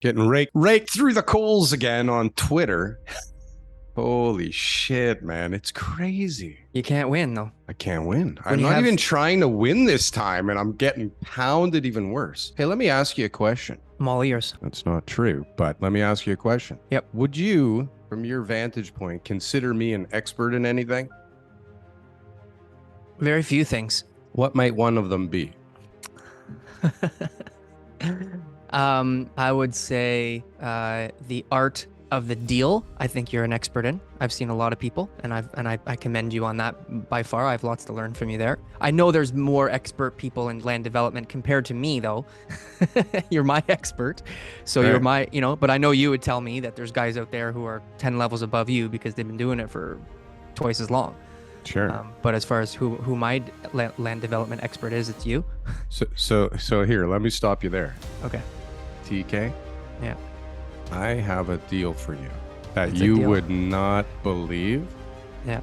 Getting raked through the coals again on Twitter. Holy shit, man. It's crazy. You can't win, though. I can't win. When I'm you not have- even trying to win this time, and I'm getting pounded even worse. Hey, let me ask you a question. I'm all ears. That's not true, but let me ask you a question. Yep. Would you, from your vantage point, consider me an expert in anything? Very few things. What might one of them be? I would say the art of the deal. I think you're an expert in. I've seen a lot of people, and I commend you on that by far. I have lots to learn from you there. I know there's more expert people in land development compared to me, though. You're my expert, so you're my, But I know you would tell me that there's guys out there who are 10 levels above you because they've been doing it for twice as long. Sure. But as far as who my land development expert is, it's you. So here, let me stop you there. Okay. TK? Yeah. I have a deal for you that It's a you deal. would not believe. Yeah.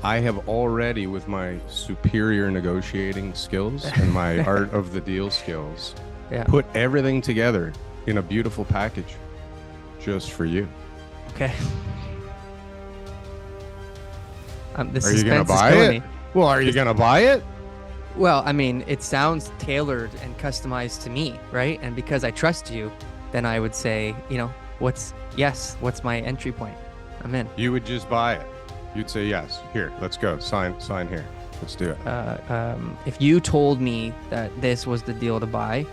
I have already, with my superior negotiating skills and my art of the deal skills, Yeah. put everything together in a beautiful package just for you. Okay. The Are you going to suspense is buy killing it? me. Well, are you going to buy it? Well, I mean, it sounds tailored and customized to me, right? And because I trust you, then I would say, what's my entry point? I'm in. You would just buy it. You'd say, yes, here, let's go. Sign here. Let's do it. If you told me that this was the deal to buy,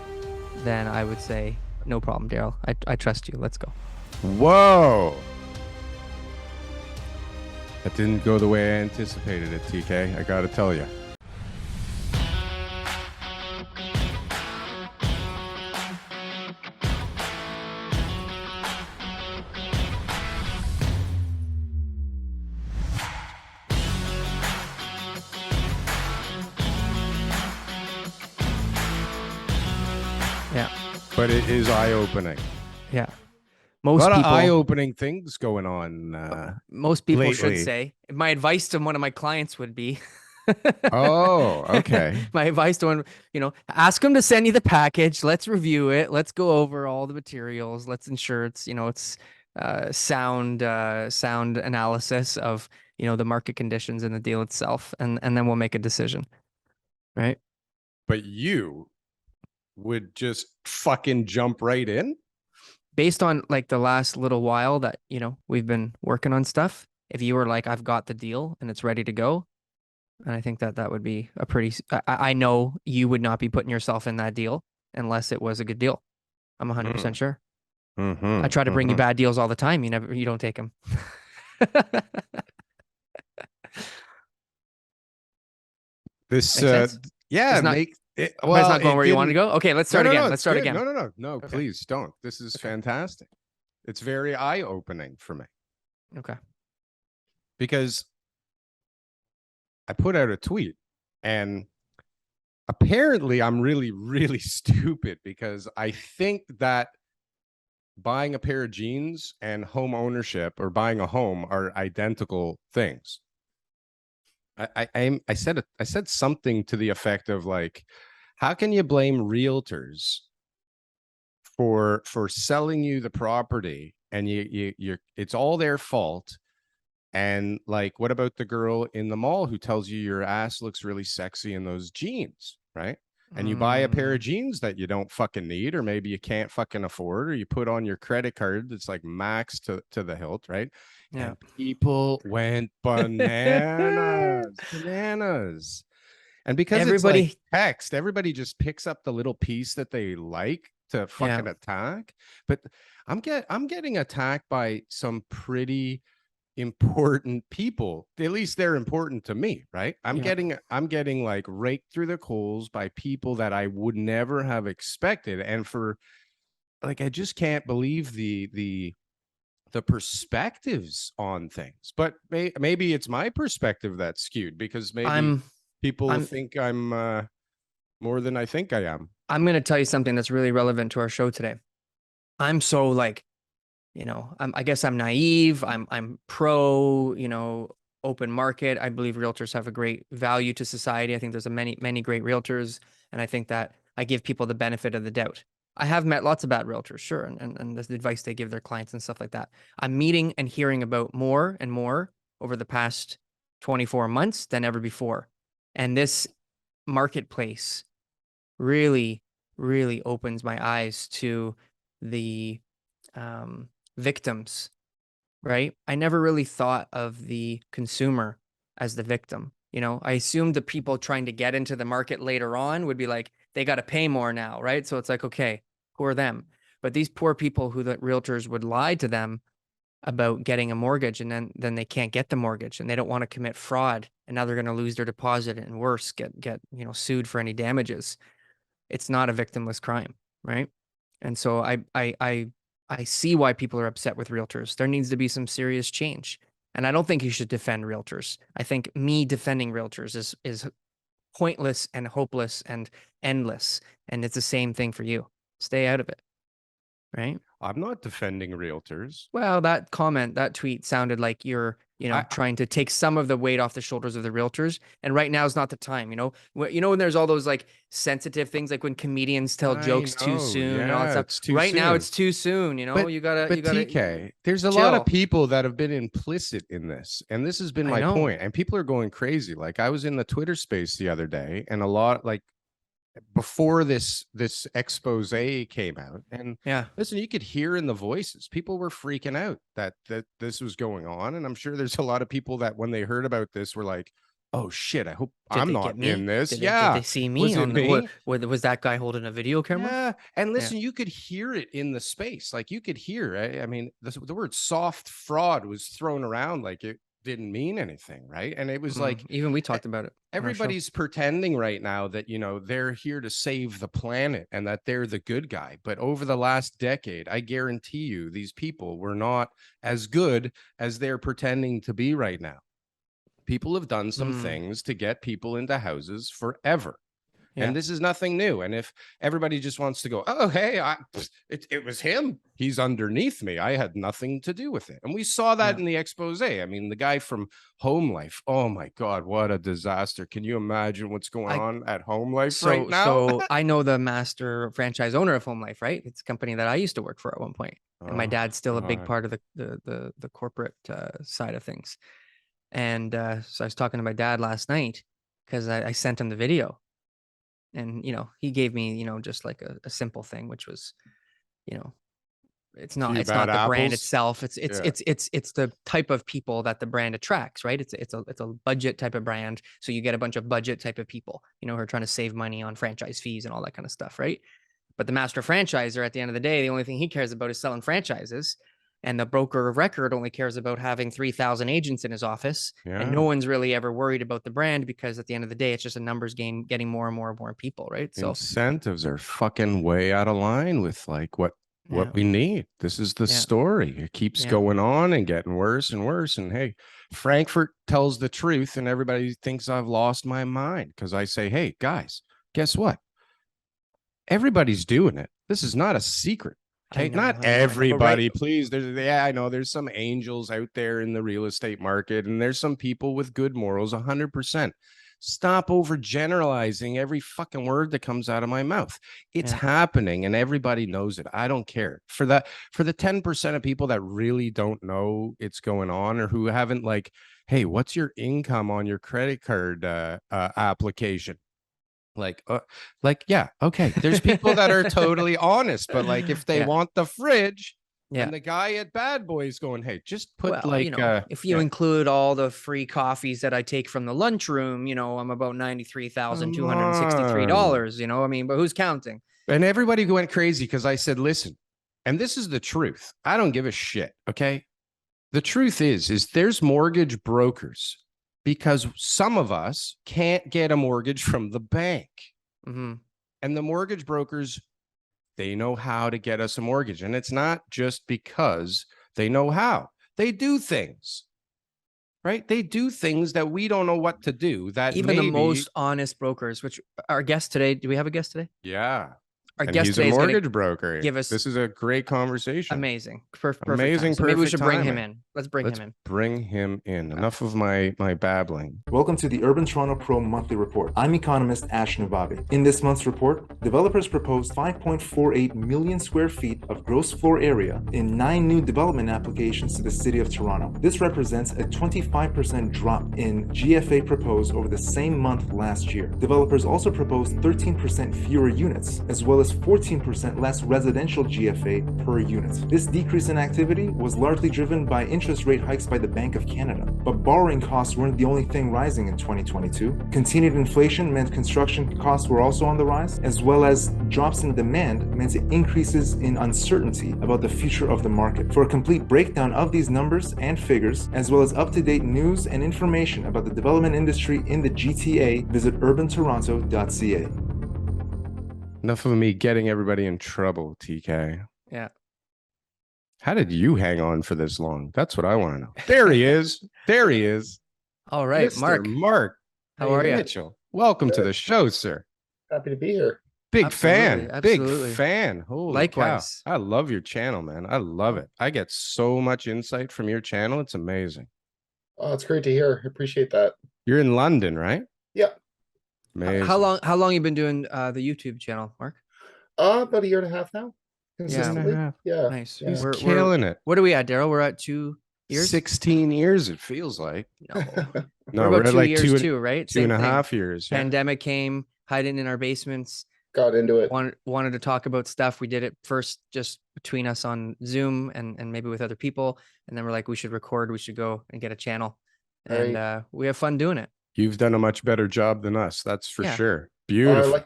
then I would say, no problem, Darryl. I trust you. Let's go. Whoa. That didn't go the way I anticipated it, TK. I got to tell you. Yeah. But it is eye-opening. Yeah. A lot of eye-opening things going on. Most people lately. should say. My advice to one of my clients would be. Oh, okay. My advice to one, ask them to send you the package. Let's review it. Let's go over all the materials. Let's ensure it's, it's sound analysis of, the market conditions and the deal itself, and then we'll make a decision. Right. But you would just fucking jump right in? Based on like the last little while that, we've been working on stuff, if you were like, I've got the deal and it's ready to go, and I think that would be a pretty, I know you would not be putting yourself in that deal unless it was a good deal. I'm 100% sure. I try to bring you bad deals all the time. You don't take them. Yeah, it's not going where you want to go. Okay, let's start again. Let's start again. No, Okay. Please don't. This is fantastic. It's very eye-opening for me. Okay. Because I put out a tweet, and apparently I'm really, really stupid, because I think that buying a pair of jeans and home ownership or buying a home are identical things. I said something to the effect of like, how can you blame realtors for selling you the property and you're it's all their fault? And like, what about the girl in the mall who tells you your ass looks really sexy in those jeans, right? And you buy a pair of jeans that you don't fucking need, or maybe you can't fucking afford, or you put on your credit card that's like max to the hilt, right? Yeah. And people went bananas. And because Everybody, it's like text, everybody just picks up the little piece that they like to fucking attack. But I'm getting attacked by some pretty important people. At least they're important to me, right? I'm getting like raked through the coals by people that I would never have expected. And for like, I just can't believe the perspectives on things. But maybe it's my perspective that's skewed, because maybe people think I'm more than I think I am. I'm going to tell you something that's really relevant to our show today. I'm so like, I guess I'm naive. I'm pro, open market. I believe realtors have a great value to society. I think there's many great realtors, and I think that I give people the benefit of the doubt. I have met lots of bad realtors, sure, and the advice they give their clients and stuff like that. I'm meeting and hearing about more and more over the past 24 months than ever before. And this marketplace really, really opens my eyes to the victims, right? I never really thought of the consumer as the victim. You know, I assumed the people trying to get into the market later on would be like, they got to pay more now, right? So it's like, okay, who are them? But these poor people who the realtors would lie to them about getting a mortgage, and then they can't get the mortgage, and they don't want to commit fraud, and now they're going to lose their deposit and worse, get sued for any damages. It's not a victimless crime, right? And so I see why people are upset with realtors. There needs to be some serious change. And I don't think you should defend realtors. I think me defending realtors is pointless and hopeless and endless. And it's the same thing for you. Stay out of it. Right? I'm not defending realtors. Well, that tweet sounded like you're, trying to take some of the weight off the shoulders of the realtors. And right now is not the time, when there's all those like sensitive things, like when comedians tell jokes too soon and all that Yeah, stuff. it's too Right now soon. it's too soon, you But gotta TK, there's a lot chill. of people that have been implicit in this, and this has been I my know. point. And people are going crazy. Like I was in the Twitter space the other day, and a lot like before this expose came out, and Yeah. listen, you could hear in the voices, people were freaking out that this was going on, and I'm sure there's a lot of people that when they heard about this were like, oh shit, I hope Did I'm they not get me? in this. Did they see me Was it on me? was that guy holding a video camera? Yeah, and Yeah. listen, you could hear it in the space. Like you could hear, I mean, the word soft fraud was thrown around like it didn't mean anything, right? And it was like Even we talked about it on our show. everybody's pretending right now that, they're here to save the planet and that they're the good guy. But over the last decade, I guarantee you, these people were not as good as they're pretending to be right now. People have done some things to get people into houses forever. Yeah. And this is nothing new. And if everybody just wants to go, oh, hey, it was him. He's underneath me. I had nothing to do with it. And we saw that in the expose. I mean, the guy from Homelife. Oh, my God, what a disaster. Can you imagine what's going on at Homelife right now? So I know the master franchise owner of Homelife, right? It's a company that I used to work for at one point. And my dad's still a big part of the corporate side of things. And so I was talking to my dad last night because I sent him the video. And, he gave me, just like a simple thing, which was, it's not the brand itself. It's the type of people that the brand attracts, right? It's a budget type of brand. So you get a bunch of budget type of people, who are trying to save money on franchise fees and all that kind of stuff, right? But the master franchisor, at the end of the day, the only thing he cares about is selling franchises. And the broker of record only cares about having 3,000 agents in his office. And no one's really ever worried about the brand because at the end of the day, it's just a numbers game, getting more and more and more people, right? So incentives are fucking way out of line with like what we need. This is the story. It keeps going on and getting worse and worse. And hey, Frankfurt tells the truth and everybody thinks I've lost my mind because I say, hey, guys, guess what? Everybody's doing it. This is not a secret. Okay, not everybody, please. I know there's some angels out there in the real estate market, and there's some people with good morals, 100%. Stop overgeneralizing every fucking word that comes out of my mouth. It's happening, and everybody knows it. I don't care. For the 10% of people that really don't know it's going on, or who haven't like, hey, what's your income on your credit card application? Yeah, okay, there's people that are totally honest, but like if they want the fridge and the guy at Bad Boys going, hey, just put if you include all the free coffees that I take from the lunchroom, I'm about $93,263, I mean, but who's counting? And everybody went crazy because I said, listen, and this is the truth, I don't give a shit. Okay, the truth is there's mortgage brokers because some of us can't get a mortgage from the bank. And the mortgage brokers, they know how to get us a mortgage. And it's not just because they know how. They do things, right? They do things that we don't know what to do. That even the most honest brokers, which our guest today, do we have a guest today? Yeah. Our guest he's a mortgage broker. Give us this is a great conversation. Amazing. Perfect. Amazing. So maybe we should bring him in. Let's bring Let's him in. bring him in. Enough of my babbling. Welcome to the UrbanToronto Pro monthly report. I'm economist Ash Nababi. In this month's report, developers proposed 5.48 million square feet of gross floor area in 9 new development applications to the City of Toronto. This represents a 25% drop in GFA proposed over the same month last year. Developers also proposed 13% fewer units, as well as 14% less residential GFA per unit. This decrease in activity was largely driven by interest rate hikes by the Bank of Canada. But borrowing costs weren't the only thing rising in 2022. Continued inflation meant construction costs were also on the rise, as well as drops in demand meant increases in uncertainty about the future of the market. For a complete breakdown of these numbers and figures, as well as up-to-date news and information about the development industry in the GTA, visit urbantoronto.ca. Enough of me getting everybody in trouble, TK. Yeah. How did you hang on for this long? That's what I want to know. There he is. There he is. All right, Mr. Mark. Mark. How are you? Mitchell. Welcome to the show, sir. Happy to be here. Big Absolutely, fan. absolutely. Big fan. Holy Likewise. cow. I love your channel, man. I love it. I get so much insight from your channel. It's amazing. Oh, it's great to hear. I appreciate that. You're in London, right? Yeah. Amazing. How long you been doing the YouTube channel, Mark? About a year and a half now. Year and a half. Yeah. Nice. Yeah. He's We're killing it. What are we at, Darryl? We're at 2 years. 16 years, it feels like. No, No, we're about at 2 like years too, right? Two and a Same thing. half years. Yeah. Pandemic came, hiding in our basements. Got into it. Wanted to talk about stuff. We did it first just between us on Zoom and maybe with other people, and then we're like, we should record. We should go and get a channel, and we have fun doing it. You've done a much better job than us. That's for Yeah. sure. Beautiful.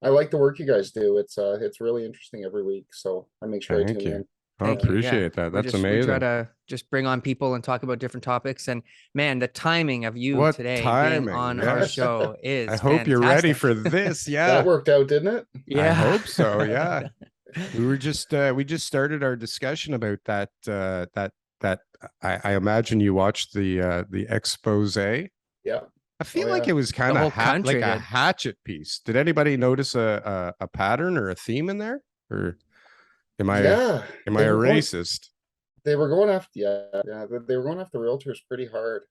I like the work you guys do. It's really interesting every week. So I make sure I Thank tune you. in. I Thank you. Yeah. appreciate that. That's We amazing. try to just bring on people and talk about different topics. And man, the timing of you What today timing, being on our yes. show is I hope you're ready for fantastic. this. Yeah. That worked out, didn't it? Yeah. I hope so. Yeah. we just started our discussion about that I imagine you watched the expose. Yeah. I feel Oh, like yeah. it was kind whole of country like a did. hatchet piece. Did anybody notice a pattern or a theme in there? Or am I Yeah. am I a racist? They were going after they were going after realtors pretty hard.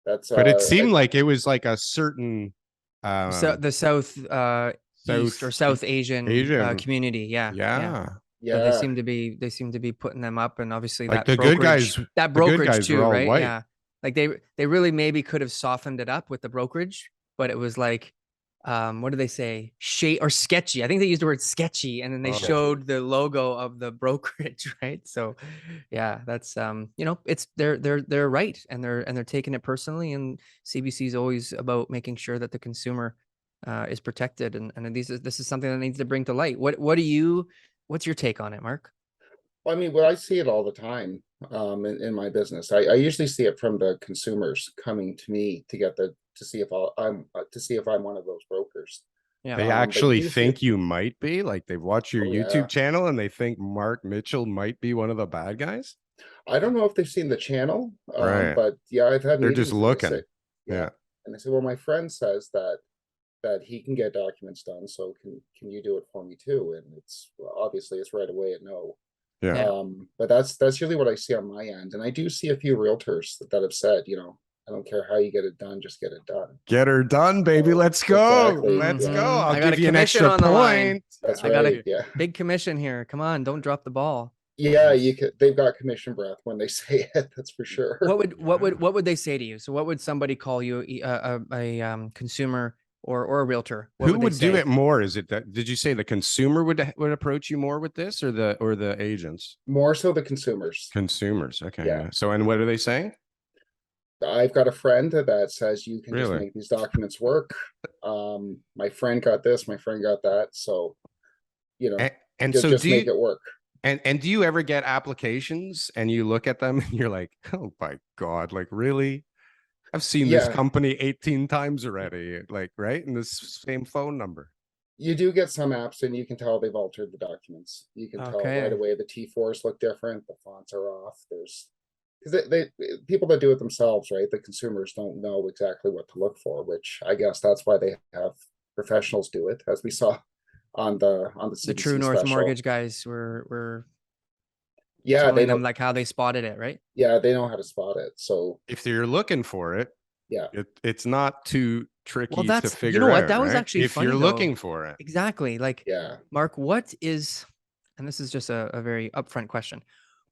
That's But it seemed like it was like a certain So the South East or South Asian community. Yeah. So they seem to be putting them up, and obviously like that the good brokerage, guys, that the good brokerage guys were too, all right? white. Yeah. Like they really maybe could have softened it up with the brokerage, but it was like, what do they say? Shade or sketchy. I think they used the word sketchy, and then they Oh. showed the logo of the brokerage, right? So yeah, that's it's they're right, and they're taking it personally, and CBC is always about making sure that the consumer is protected, and this is something that needs to bring to light. What's your take on it, Mark? Well, I mean, I see it all the time in my business. I usually see it from the consumers coming to me to see if I'm one of those brokers. Yeah. They actually think you might be, like they've watched your YouTube channel and they think Mark Mitchell might be one of the bad guys. I don't know if they've seen the channel, Right. but yeah, I've had They're meetings just and looking. say, Yeah. And I said, well, my friend says that he can get documents done, so can you do it for me too? And obviously it's right away a no. Yeah. But that's usually what I see on my end, and I do see a few realtors that have said, I don't care how you get it done, just get it done. Get her done, baby. Let's go. Exactly. Let's Yeah. go. I'll I got give a you an commission extra on the line. point. That's I got right. Yeah. Big commission here. Come on, don't drop the ball. Yeah, they've got commission breath when they say it. That's for sure. What would they say to you? So what would somebody call you, a consumer or a realtor? What Who would do say? it more? Is it that? Did you say the consumer would approach you more with this, or the agents? More so the consumers. Consumers. Okay. Yeah. So, and what are they saying? I've got a friend that says you can just make these documents work. My friend got this, my friend got that. So, and so just make it work. And do you ever get applications and you look at them and you're like, oh my God, like really? I've seen this company 18 times already, like, right? And this same phone number. You do get some apps and you can tell they've altered the documents. You can tell right away the T4s look different, the fonts are off. Because they people that do it themselves, right? The consumers don't know exactly what to look for, which I guess that's why they have professionals do it, as we saw on the CBC True North special. Mortgage guys were Yeah, telling they them know. like how they spotted it, right? Yeah, they know how to spot it. So If you're looking for it, yeah, it's not too Well, tricky to that's, you know figure what? out, That was right? actually If funny you're though. looking for it. Exactly. Like, yeah. Mark, what is, and this is just a very upfront question.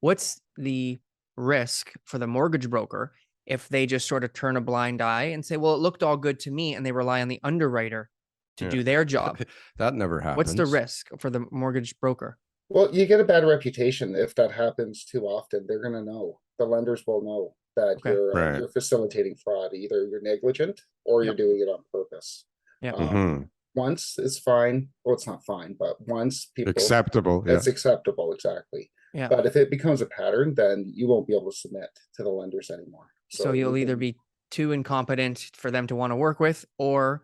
What's the risk for the mortgage broker if they just sort of turn a blind eye and say, well, it looked all good to me, and they rely on the underwriter to Yeah. do their job? That never happens. What's the risk for the mortgage broker? Well, you get a bad reputation if that happens too often. They're going to know. The lenders will know that Okay. Right. you're facilitating fraud. Either you're negligent or you're Yep. doing it on purpose. Yep. Once it's fine. Well, it's not fine, but once people Acceptable. Yeah. it's acceptable, exactly. Yeah. But if it becomes a pattern, then you won't be able to submit to the lenders anymore. So you'll either be too incompetent for them to want to work with, or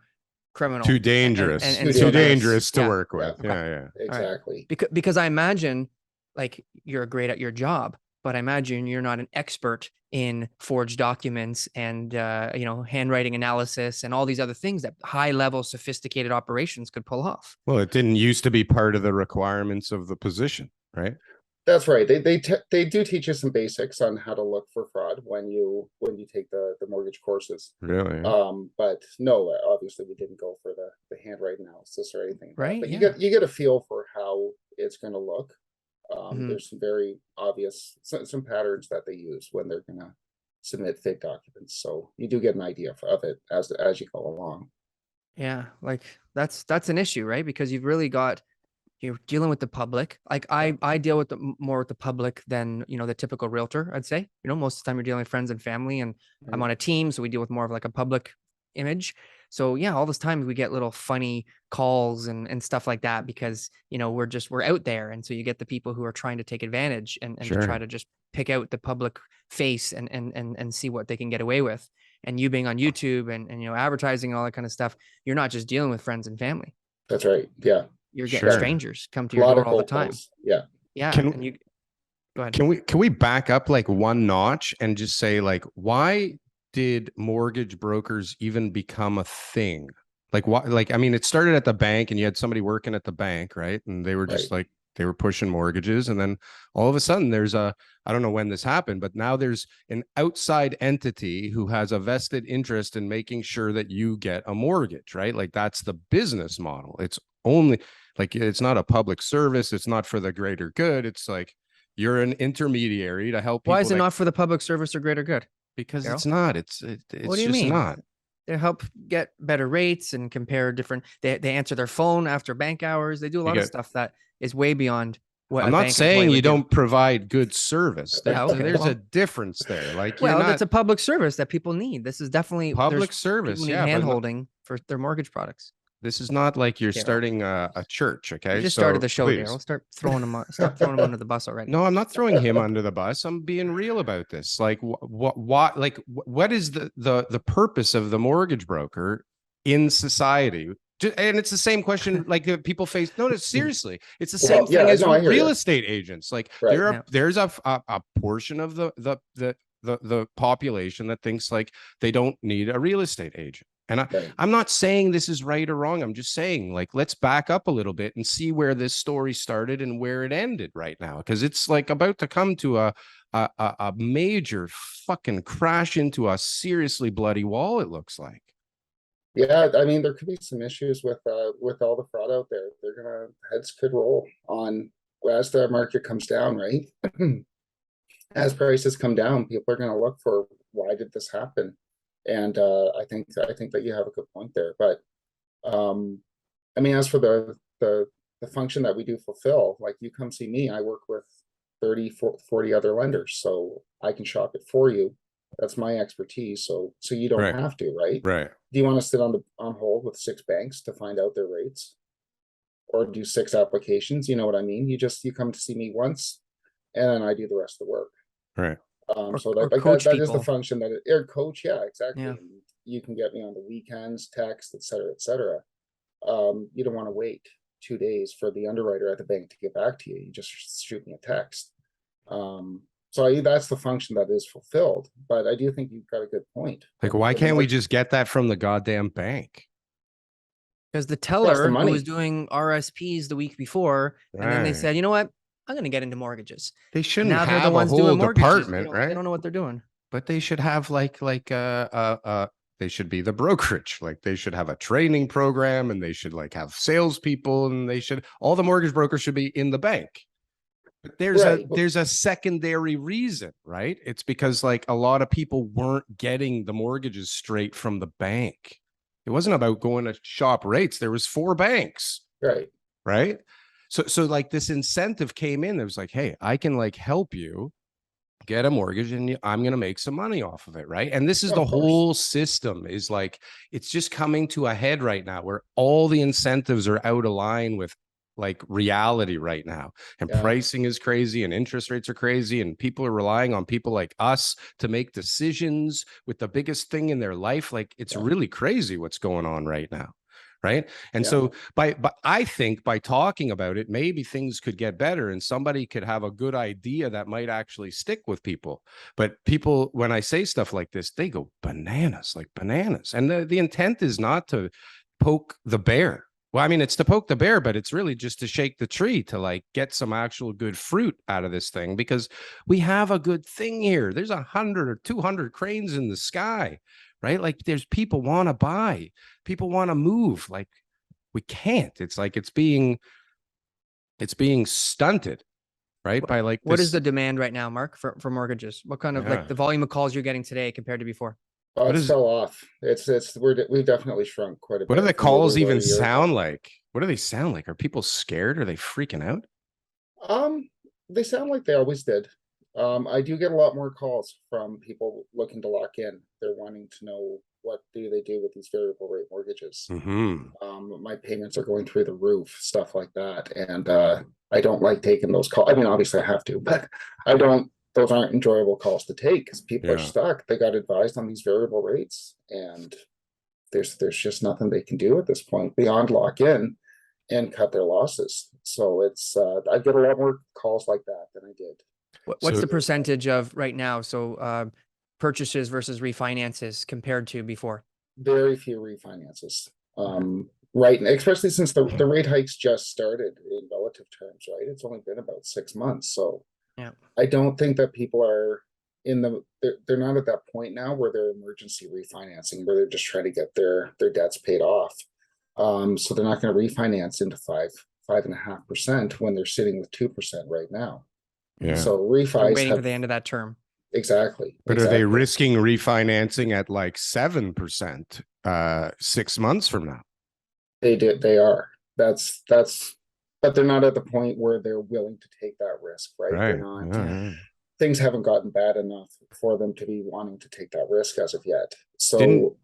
criminal. Too dangerous. And too dangerous to yeah. work with. Yeah. Yeah. Exactly. Because I imagine, like, you're great at your job, but I imagine you're not an expert in forged documents and handwriting analysis and all these other things that high level sophisticated operations could pull off. Well, it didn't used to be part of the requirements of the position, right? That's right. They do teach you some basics on how to look for fraud when you take the mortgage courses. Really? But no, obviously we didn't go for the handwrite analysis or anything. Right. But yeah. you get a feel for how it's going to look. Mhm. There's some very obvious some patterns that they use when they're going to submit fake documents. So you do get an idea of it as you go along. Yeah, like that's an issue, right? Because you're dealing with the public. Like I deal with more with the public than, the typical realtor, I'd say. Most of the time you're dealing with friends and family, and I'm on a team, so we deal with more of like a public image. So yeah, all this time we get little funny calls and stuff like that because, we're out there. And so you get the people who are trying to take advantage and to try to just pick out the public face and see what they can get away with. And you being on YouTube and advertising and all that kind of stuff, you're not just dealing with friends and family. That's right. Yeah. You're getting strangers come to A your lot door of all the cold time. calls. Yeah. Yeah. Can- and you go ahead. Can we back up like one notch and just say, like, why did mortgage brokers even become a thing? Like, why? Like, I mean, it started at the bank, and you had somebody working at the bank, right? And they were just like, they were pushing mortgages, and then all of a sudden there's I don't know when this happened, but now there's an outside entity who has a vested interest in making sure that you get a mortgage, right? Like, that's the business model. It's only like, it's not a public service. It's not for the greater good. It's like, you're an intermediary to help people. Why is it not for the public service or greater good? Because Darryl? it's not. It's What do you just mean? not. They help get better rates and compare different. They answer their phone after bank hours. They do a lot of stuff that is way beyond what I'm not saying you don't provide good service. There's a difference there. Like, well, that's a public service that people need. This is definitely public service. People need hand-holding for their mortgage products. This is not like you're starting a church, okay? You just started the show, Darryl. Stop throwing him under the bus already. No, I'm not throwing him under the bus. I'm being real about this. Like, what is the purpose of the mortgage broker in society? And it's the same question like that people face. No, seriously, it's the same thing as real estate agents. Like, there's a portion of the population that thinks like they don't need a real estate agent. And I'm not saying this is right or wrong. I'm just saying, like, let's back up a little bit and see where this story started and where it ended right now. Because it's like about to come to a major fucking crash into a seriously bloody wall, it looks like. Yeah, I mean, there could be some issues with all the fraud out there. Heads could roll on as the market comes down, right? As prices come down, people are gonna look for, why did this happen? And I think that you have a good point there. But I mean, as for the function that we do fulfill, like, you come see me, I work with 30, 40 other lenders, so I can shop it for you. That's my expertise. So you don't have to, right? Right. Do you want to sit on hold with 6 banks to find out their rates, or do 6 applications? You know what I mean? You come to see me once, and then I do the rest of the work. Right. So that is the function that coach. Yeah, exactly. Yeah. You can get me on the weekends, text, et cetera. You don't want to wait 2 days for the underwriter at the bank to get back to you. You just shoot me a text. So that's the function that is fulfilled. But I do think you've got a good point. Like, why can't we just get that from the goddamn bank? Because the teller who was doing RSPs the week before, and then they said, you know what? I'm going to get into mortgages. They shouldn't Now they're the have a ones doing whole mortgages. department, They right? don't know what they're doing. But they should have they should be the brokerage. Like they should have a training program, and they should like have salespeople, and all the mortgage brokers should be in the bank. But there's a secondary reason, right? It's because like a lot of people weren't getting the mortgages straight from the bank. It wasn't about going to shop rates. There was 4 banks. Right. So like this incentive came in. It was like, hey, I can like help you get a mortgage and I'm going to make some money off of it. Right. And this is the whole system is like, it's just coming to a head right now where all the incentives are out of line with like reality right now. And pricing is crazy and interest rates are crazy. And people are relying on people like us to make decisions with the biggest thing in their life. Like it's really crazy what's going on right now. Right. And so but I think by talking about it, maybe things could get better and somebody could have a good idea that might actually stick with people. But people, when I say stuff like this, they go bananas, like bananas. And the intent is not to poke the bear. Well, I mean, it's to poke the bear, but it's really just to shake the tree to like get some actual good fruit out of this thing, because we have a good thing here. There's 100 or 200 cranes in the sky. Right? Like there's people want to buy, people want to move. Like we can't. It's like it's being stunted, right? By like what is the demand right now, Mark, for mortgages? What kind of like the volume of calls you're getting today compared to before? Oh, it fell off. We've definitely shrunk quite a bit. What do the calls even sound like? What do they sound like? Are people scared? Are they freaking out? They sound like they always did. I do get a lot more calls from people looking to lock in. They're wanting to know what do they do with these variable rate mortgages. My payments are going through the roof, stuff like that. And I don't like taking those calls. I mean, obviously I have to, but I don't. Those aren't enjoyable calls to take because people are stuck. They got advised on these variable rates, and there's just nothing they can do at this point beyond lock in and cut their losses. So it's I get a lot more calls like that than I did. What's the percentage of right now? So purchases versus refinances compared to before? Very few refinances. Right, especially since the rate hikes just started in relative terms, right? It's only been about 6 months. So I don't think that people are they're not at that point now where they're emergency refinancing, where they're just trying to get their debts paid off. So they're not going to refinance into 5.5% when they're sitting with 2% right now. So refis waiting for the end of that term. Exactly. But are they risking refinancing at like 7% 6 months from now? They are. That's but they're not at the point where they're willing to take that risk, right? They're not. Things haven't gotten bad enough for them to be wanting to take that risk as of yet. So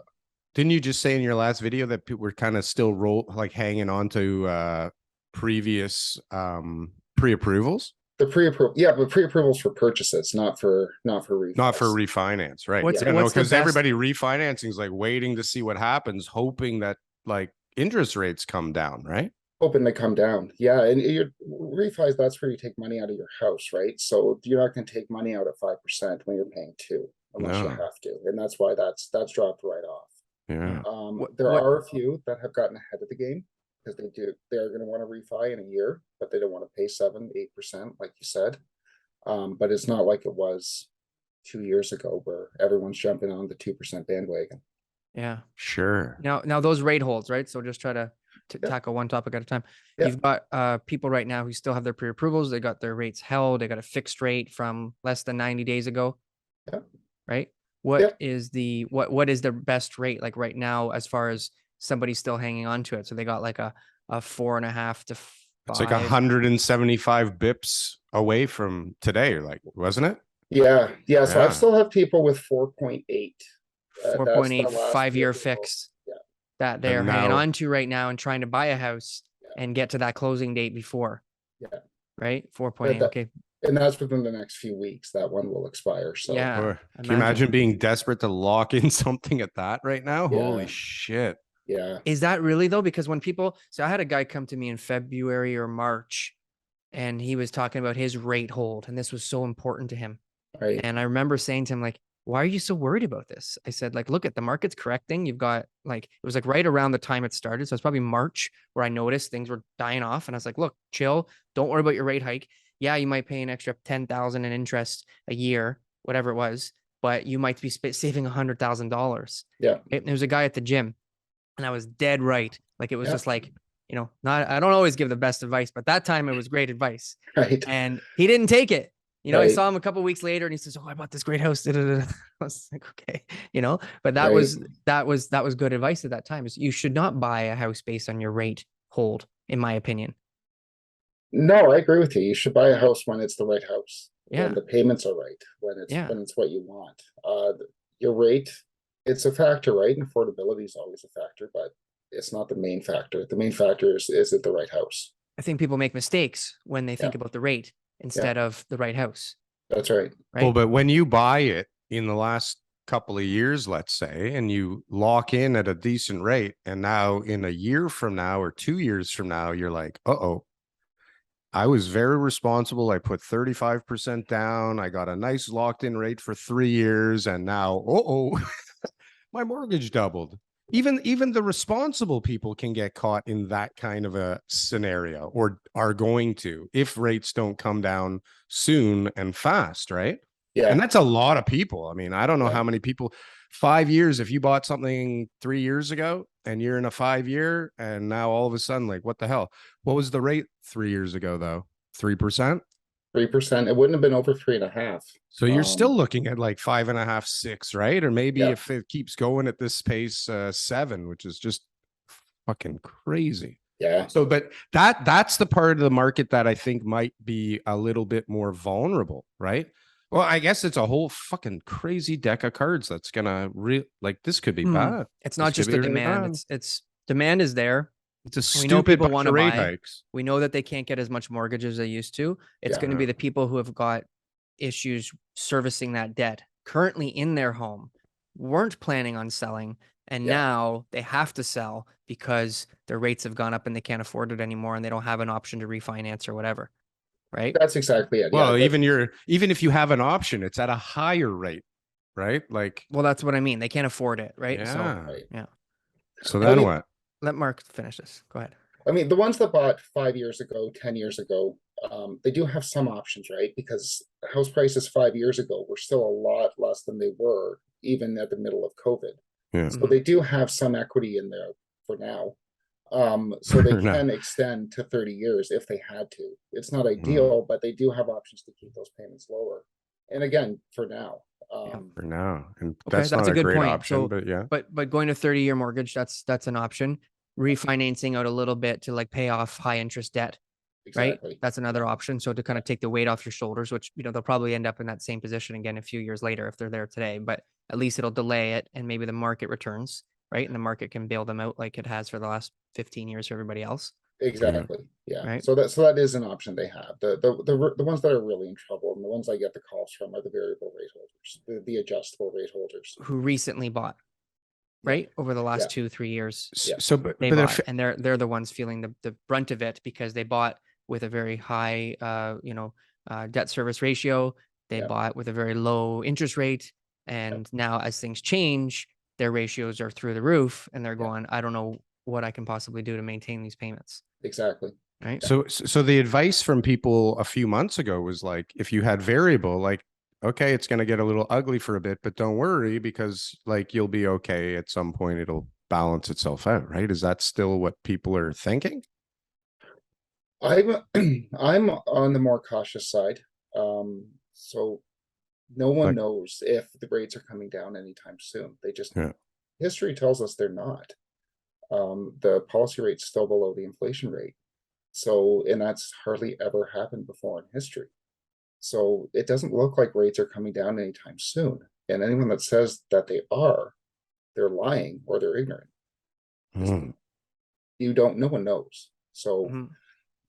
didn't you just say in your last video that people were kind of still hanging on to previous pre-approvals? The pre-approval, but pre-approvals for purchases, not for refinance. Not for refinance, right? Because everybody refinancing is like waiting to see what happens, hoping that like interest rates come down, right? Hoping they come down, and your refis, that's where you take money out of your house, right? So you're not going to take money out at 5% when you're paying 2%, unless you have to, and that's why that's dropped right off. There are a few that have gotten ahead of the game because they're going to want to refi in a year, but they don't want to pay 7-8%, like you said. But it's not like it was 2 years ago where everyone's jumping on the 2% bandwagon. Yeah, sure. Now those rate holds, right? So just try to tackle one topic at a time. You've got people right now who still have their pre-approvals. They got their rates held. They got a fixed rate from less than 90 days ago. Right. What is the best rate like right now as far as somebody still hanging on to it? So they got like a 4.5 to 5. It's like 175 bips away from today, like, wasn't it? Yeah. So I still have people with 4.8. 4.8 5-year fixed that they're hanging on to right now and trying to buy a house and get to that closing date before. Right. 4.8. Okay. And that's within the next few weeks. That one will expire. So can you imagine being desperate to lock in something at that right now? Holy shit. Yeah. Is that really though? Because when so I had a guy come to me in February or March and he was talking about his rate hold and this was so important to him. Right. And I remember saying to him, like, why are you so worried about this? I said, like, look at the market's correcting. You've got it was like right around the time it started. So it's probably March where I noticed things were dying off. And I was like, look, chill. Don't worry about your rate hike. yeah, you might pay an extra 10,000 in interest a year, whatever it was, but you might be saving $100,000. Yeah. There's a guy at the gym, and I was dead right. Like, it was Yeah. just like, you know, I don't always give the best advice, but that time it was great advice. Right. And he didn't take it. You know, I Right. saw him a couple of weeks later and he says, "Oh, I bought this great house." I was like, okay, you know, but that Right. was good advice at that time. Is you should not buy a house based on your rate hold, in my opinion. No, I agree with you. You should buy a house when it's the right house. Yeah. When the payments are right, when it's what you want. Your rate, it's a factor, right? And affordability is always a factor, but it's not the main factor. The main factor is it the right house? I think people make mistakes when they think about the rate instead of the right house. That's right. Well, but when you buy it in the last couple of years, let's say, and you lock in at a decent rate, and now in a year from now or 2 years from now, you're like, uh-oh, I was very responsible. I put 35% down. I got a nice locked in rate for 3 years. And now, my mortgage doubled. Even the responsible people can get caught in that kind of a scenario, or are going to, if rates don't come down soon and fast, right? Yeah. And that's a lot of people. I mean, I don't know how many people, 5 years, if you bought something 3 years ago and you're in a 5 year, and now all of a sudden, like, what the hell? What was the rate 3 years ago, though? 3%? 3%. It wouldn't have been over 3.5. So you're still looking at like 5.5, 6, right? Or maybe if it keeps going at this pace, 7, which is just fucking crazy. Yeah. So, but that's the part of the market that I think might be a little bit more vulnerable, right? Well, I guess it's a whole fucking crazy deck of cards that's gonna like, this could be bad. It's not just the demand. It's demand is there. It's a We know stupid people bunch want of to rate buy. hikes. We know that they can't get as much mortgage as they used to. It's going to be the people who have got issues servicing that debt currently in their home, weren't planning on selling, and now they have to sell because their rates have gone up and they can't afford it anymore, and they don't have an option to refinance or whatever. Right? That's exactly it. Well, even if you have an option, it's at a higher rate, right? Like, well, that's what I mean. They can't afford it, right? Yeah. So, So then what? Let Mark finish this. Go ahead. I mean, the ones that bought 5 years ago, 10 years ago, they do have some options, right? Because house prices 5 years ago were still a lot less than they were even at the middle of COVID. Yeah. So they do have some equity in there for now. So they can extend to 30 years if they had to. It's not ideal, but they do have options to keep those payments lower. And again, for now. For now. And that's not a good great point. option, but yeah. But going to 30-year mortgage, that's an option. Refinancing out a little bit to like pay off high interest debt. Exactly. Right? That's another option. So to kind of take the weight off your shoulders, which, you know, they'll probably end up in that same position again a few years later if they're there today, but at least it'll delay it, and maybe the market returns, right? And the market can bail them out like it has for the last 15 years for everybody else. Exactly. Yeah. Right. So that is an option they have. The ones that are really in trouble, and the ones I get the calls from, are the variable rate holders, the adjustable rate holders who recently bought, right? Over the last 2-3 years. So, but bought, and they're the ones feeling the brunt of it because they bought with a very high, debt service ratio. They bought with a very low interest rate. And now as things change, their ratios are through the roof, and they're going, I don't know what I can possibly do to maintain these payments. Exactly. Right. So the advice from people a few months ago was like, if you had variable, like, okay, it's going to get a little ugly for a bit, but don't worry, because like, you'll be okay. At some point, it'll balance itself out, right? Is that still what people are thinking? I'm on the more cautious side. So no one knows if the rates are coming down anytime soon. They just, history tells us they're not. The policy rate's still below the inflation rate. So, and that's hardly ever happened before in history. So it doesn't look like rates are coming down anytime soon. And anyone that says that they are, they're lying or they're ignorant. You don't, no one knows. So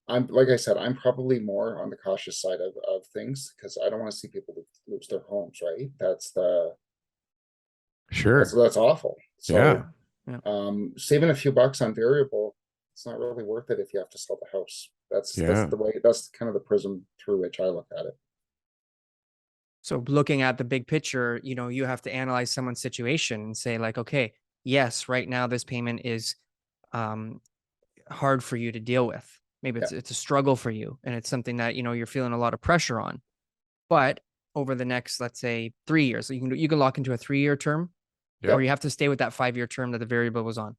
I'm, like I said, I'm probably more on the cautious side of things, because I don't want to see people lose their homes, right? That's that's awful. So saving a few bucks on variable, it's not really worth it if you have to sell the house. That's the way, that's kind of the prism through which I look at it. So looking at the big picture, you know, you have to analyze someone's situation and say like, okay, yes, right now this payment is hard for you to deal with. maybe it's a struggle for you, and it's something that, you know, you're feeling a lot of pressure on. But over the next, let's say 3 years, so you can lock into a 3-year term, or you have to stay with that 5-year term that the variable was on.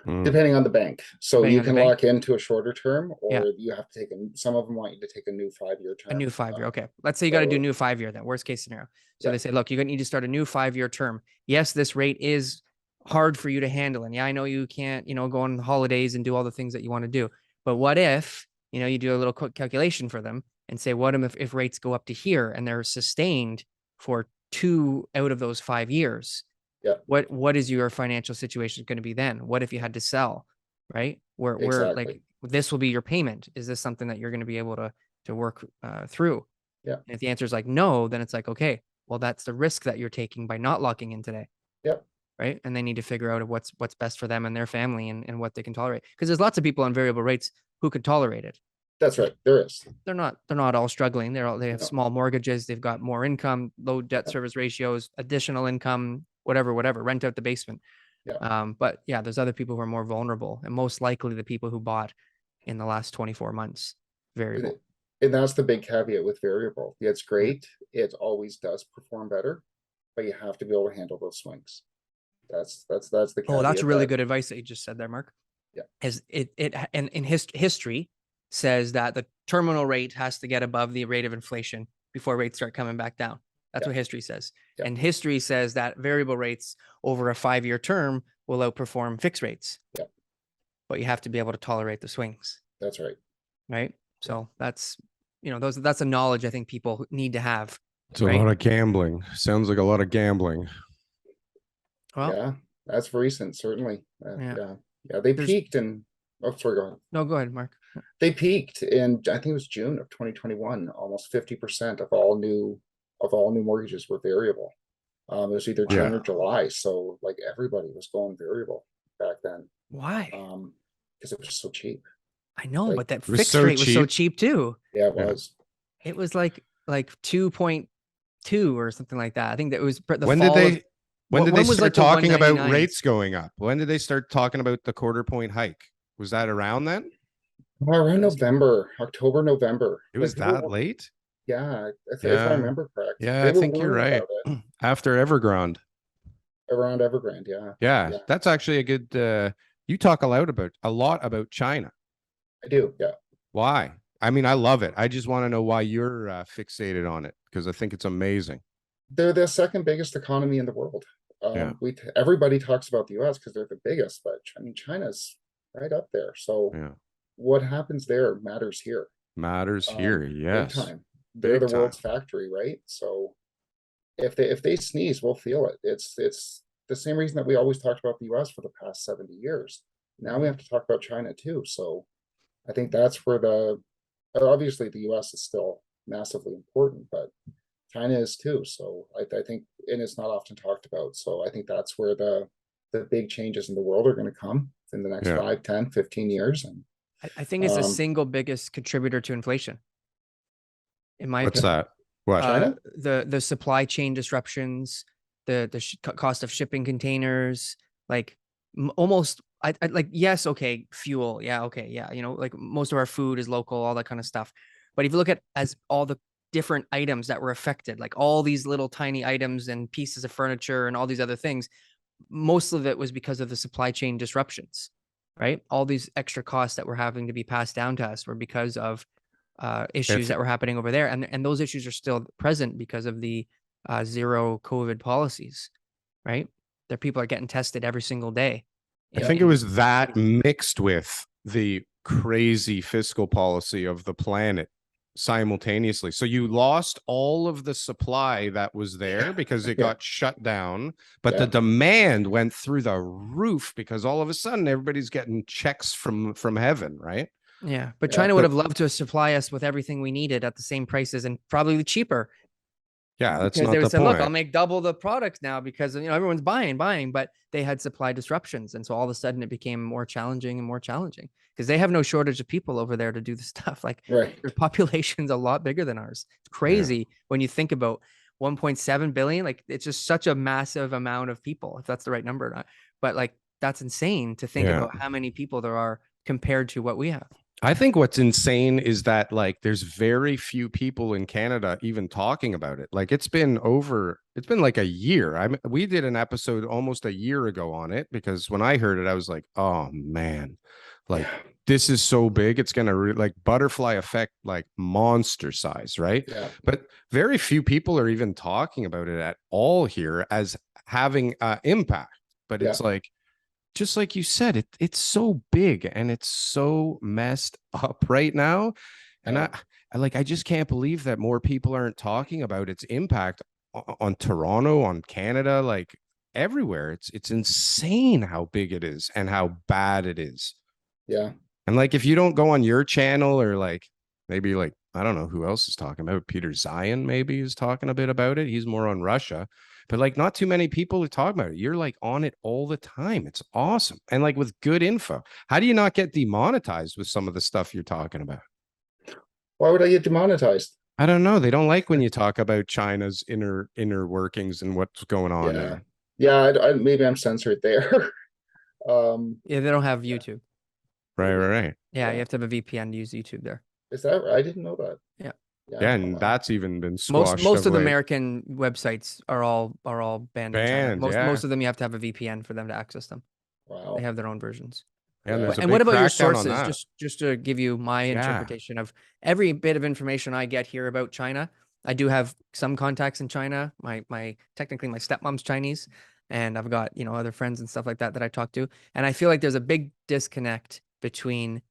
Depending on the bank. So Depending you on the can bank. lock into a shorter term, or Yeah. you have to take some of them want you to take a new 5-year term. A new 5-year. Okay. Let's say you got to do a new 5-year then, worst case scenario. So they say, look, you're going to need to start a new 5-year term. Yes, this rate is hard for you to handle. And yeah, I know you can't, you know, go on holidays and do all the things that you want to do. But what if, you know, you do a little quick calculation for them and say, what if rates go up to here and they're sustained for 2 out of those 5 years? Yeah. What is your financial situation going to be then? What if you had to sell, right? Where like this will be your payment. Is this something that you're going to be able to work through? Yeah. And if the answer is like no, then it's like, okay, well, that's the risk that you're taking by not locking in today. Yep. Right. And they need to figure out what's best for them and their family and what they can tolerate. Because there's lots of people on variable rates who could tolerate it. That's right. There is. They're not all struggling. They have small mortgages. They've got more income, low debt service ratios, additional income, whatever, rent out the basement. Yeah. But yeah, there's other people who are more vulnerable, and most likely the people who bought in the last 24 months variable. And that's the big caveat with variable. Yeah, it's great. It always does perform better, but you have to be able to handle those swings. That's the caveat. Oh, that's really good advice that you just said there, Mark. Yeah. As in history says that the terminal rate has to get above the rate of inflation before rates start coming back down. That's what history says. Yeah. And history says that variable rates over a 5-year term will outperform fixed rates. Yeah. But you have to be able to tolerate the swings. That's right. Right. So that's, you know, that's a knowledge I think people need to have. It's a lot of gambling. Sounds like a lot of gambling. Well, yeah, that's recent, certainly. Yeah. They peaked in. Oh, sorry, go ahead. No, go ahead, Mark. They peaked in, I think it was June of 2021. Almost 50% of all new mortgages were variable. It was either June or July, so like everybody was going variable back then. Why? Because it was so cheap. I know, like, but that fixed rate was so cheap too. Yeah, it was. It was like 2.2 or something like that. I think that was the when fall did they when did they start talking about 199s? rates going up? When did they start talking about the quarter-point hike? Was that around then? Around November, October, November. It was that late? Yeah, if I remember correct. Yeah, I think you're right. After Evergrande. Around Evergrande, yeah. Yeah, that's actually a good. You talk a lot about China. I do, yeah. Why? I mean, I love it. I just want to know why you're fixated on it, because I think it's amazing. They're the second biggest economy in the world. Everybody talks about the US because they're the biggest, but I mean, China's right up there. So what happens there matters here. Matters here, yes. Big time. They're the world's factory, right? So if they sneeze, we'll feel it. It's the same reason that we always talked about the US for the past 70 years. Now we have to talk about China too. So I think that's where obviously the US is still massively important, but China is too. So I think, and it's not often talked about. So I think that's where the big changes in the world are going to come in the next 5, 10, 15 years. And I think it's the single biggest contributor to inflation. In my What's opinion. that? What? China? The supply chain disruptions, the cost of shipping containers, like almost I like, yes, okay, fuel, yeah, okay, yeah, you know, like most of our food is local, all that kind of stuff. But if you look at as all the different items that were affected, like all these little tiny items and pieces of furniture and all these other things, most of it was because of the supply chain disruptions, right? All these extra costs that were having to be passed down to us were because of issues that were happening over there, and those issues are still present because of the zero COVID policies, right? Their people are getting tested every single day. I think it was that mixed with the crazy fiscal policy of the planet simultaneously. So you lost all of the supply that was there because it got shut down, but the demand went through the roof because all of a sudden everybody's getting checks from heaven, right? Yeah, but China would have loved to supply us with everything we needed at the same prices and probably cheaper. Yeah, that's because not they would the say, point. look, I'll make double the products now because, you know, everyone's buying, but they had supply disruptions. And so all of a sudden it became more challenging because they have no shortage of people over there to do the stuff. Like their population's a lot bigger than ours. It's crazy when you think about 1.7 billion, like it's just such a massive amount of people, if that's the right number or not. But like, that's insane to think about how many people there are compared to what we have. I think what's insane is that like there's very few people in Canada even talking about it. Like it's been like a year. We did an episode almost a year ago on it because when I heard it, I was like, oh man, like this is so big. It's gonna like butterfly effect, like monster size, right? Yeah. But very few people are even talking about it at all here as having impact. But it's like, just like you said, it's so big and it's so messed up right now. And I just can't believe that more people aren't talking about its impact on Toronto, on Canada, like everywhere. It's insane how big it is and how bad it is. Yeah. And like if you don't go on your channel or like maybe like I don't know who else is talking about, Peter Zion maybe is talking a bit about it. He's more on Russia. But like not too many people are talking about it. You're like on it all the time. It's awesome. And like with good info. How do you not get demonetized with some of the stuff you're talking about? Why would I get demonetized? I don't know. They don't like when you talk about China's inner workings and what's going on there. Yeah, maybe I'm censored there. Yeah, they don't have YouTube. Right. Yeah, you have to have a VPN to use YouTube there. Is that right? I didn't know that. Yeah, and that's even been squashed. Most of the American websites are all banned in China. Most of them you have to have a VPN for them to access them. Wow. They have their own versions. And what about your sources? Just to give you my interpretation of every bit of information I get here about China. I do have some contacts in China. Technically my stepmom's Chinese, and I've got, other friends and stuff like that I talk to. And I feel like there's a big disconnect between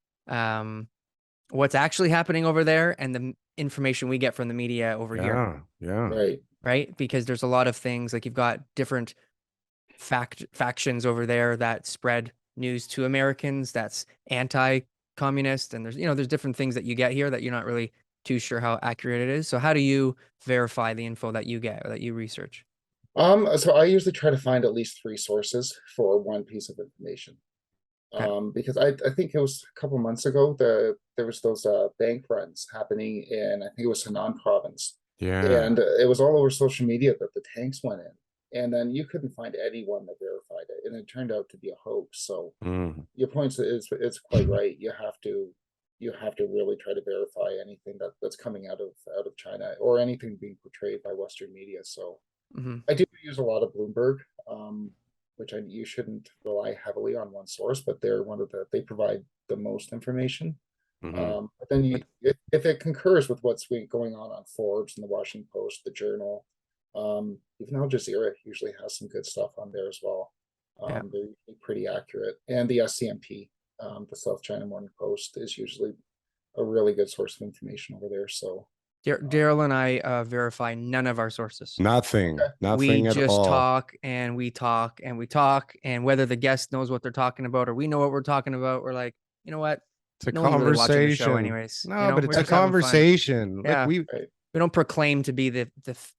what's actually happening over there and the information we get from the media over here. Yeah. Right. Because there's a lot of things like you've got different factions over there that spread news to Americans that's anti-communist, and there's different things that you get here that you're not really too sure how accurate it is. So how do you verify the info that you get or that you research? So I usually try to find at least 3 sources for one piece of information. Because I think it was a couple months ago there was those bank runs happening in, I think it was Henan province. Yeah. And it was all over social media that the tanks went in. And then you couldn't find anyone that verified it, and it turned out to be a hoax. So your point is it's quite right. You have to really try to verify anything that's coming out of China or anything being portrayed by Western media. So I do use a lot of Bloomberg, which you shouldn't rely heavily on one source, but they provide the most information. But then if it concurs with what's going on Forbes and the Washington Post, the Journal, even Al Jazeera usually has some good stuff on there as well. They're usually pretty accurate. And the SCMP, the South China Morning Post, is usually a really good source of information over there. So Darryl and I verify none of our sources. Nothing at all. We just talk and we talk and we talk, and whether the guest knows what they're talking about or we know what we're talking about, we're like, you know what? It's a conversation. The show anyways. No, but it's a conversation. Yeah. Like we don't proclaim to be the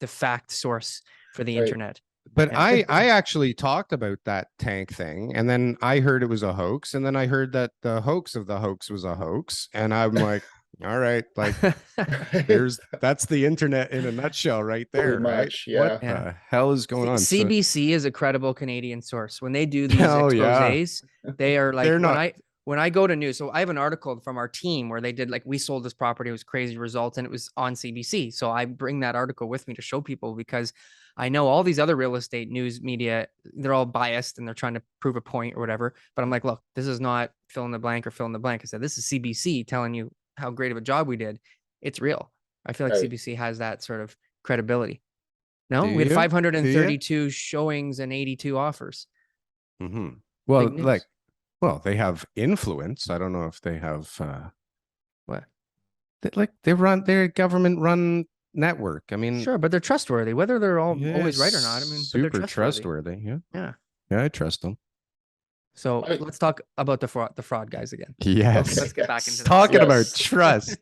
fact source for the internet. But I actually talked about that tank thing, and then I heard it was a hoax, and then I heard that the hoax of the hoax was a hoax, and I'm like, all right, like that's the internet in a nutshell right there. Much, right? What the hell is going on? CBC is a credible Canadian source. When they do these exposés, they are like, when I go to news, so I have an article from our team where they did like, we sold this property, it was crazy results, and it was on CBC. So I bring that article with me to show people, because I know all these other real estate news media, they're all biased and they're trying to prove a point or whatever. But I'm like, look, this is not fill in the blank or fill in the blank. I said, this is CBC telling you how great of a job we did. It's real. I feel like CBC has that sort of credibility. No, we had 532 showings and 82 offers. Well, they have influence. I don't know if they have what? They're government run network. I mean, sure, but they're trustworthy. Whether they're always right or not, I mean, super trustworthy. Yeah, I trust them. So let's talk about the fraud guys again. Yes, let's get back into talking about trust.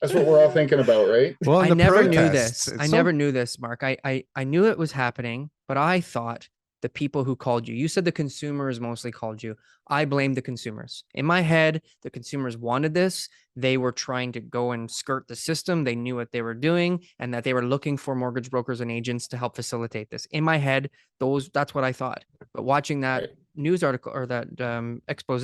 That's what we're all thinking about, right? Well, I never knew this. I never knew this, Mark. I knew it was happening, but I thought the people who called you said the consumers mostly called you. I blame the consumers. In my head, the consumers wanted this. They were trying to go and skirt the system. They knew what they were doing, and that they were looking for mortgage brokers and agents to help facilitate this. In my head, that's what I thought. But watching that news article or that expose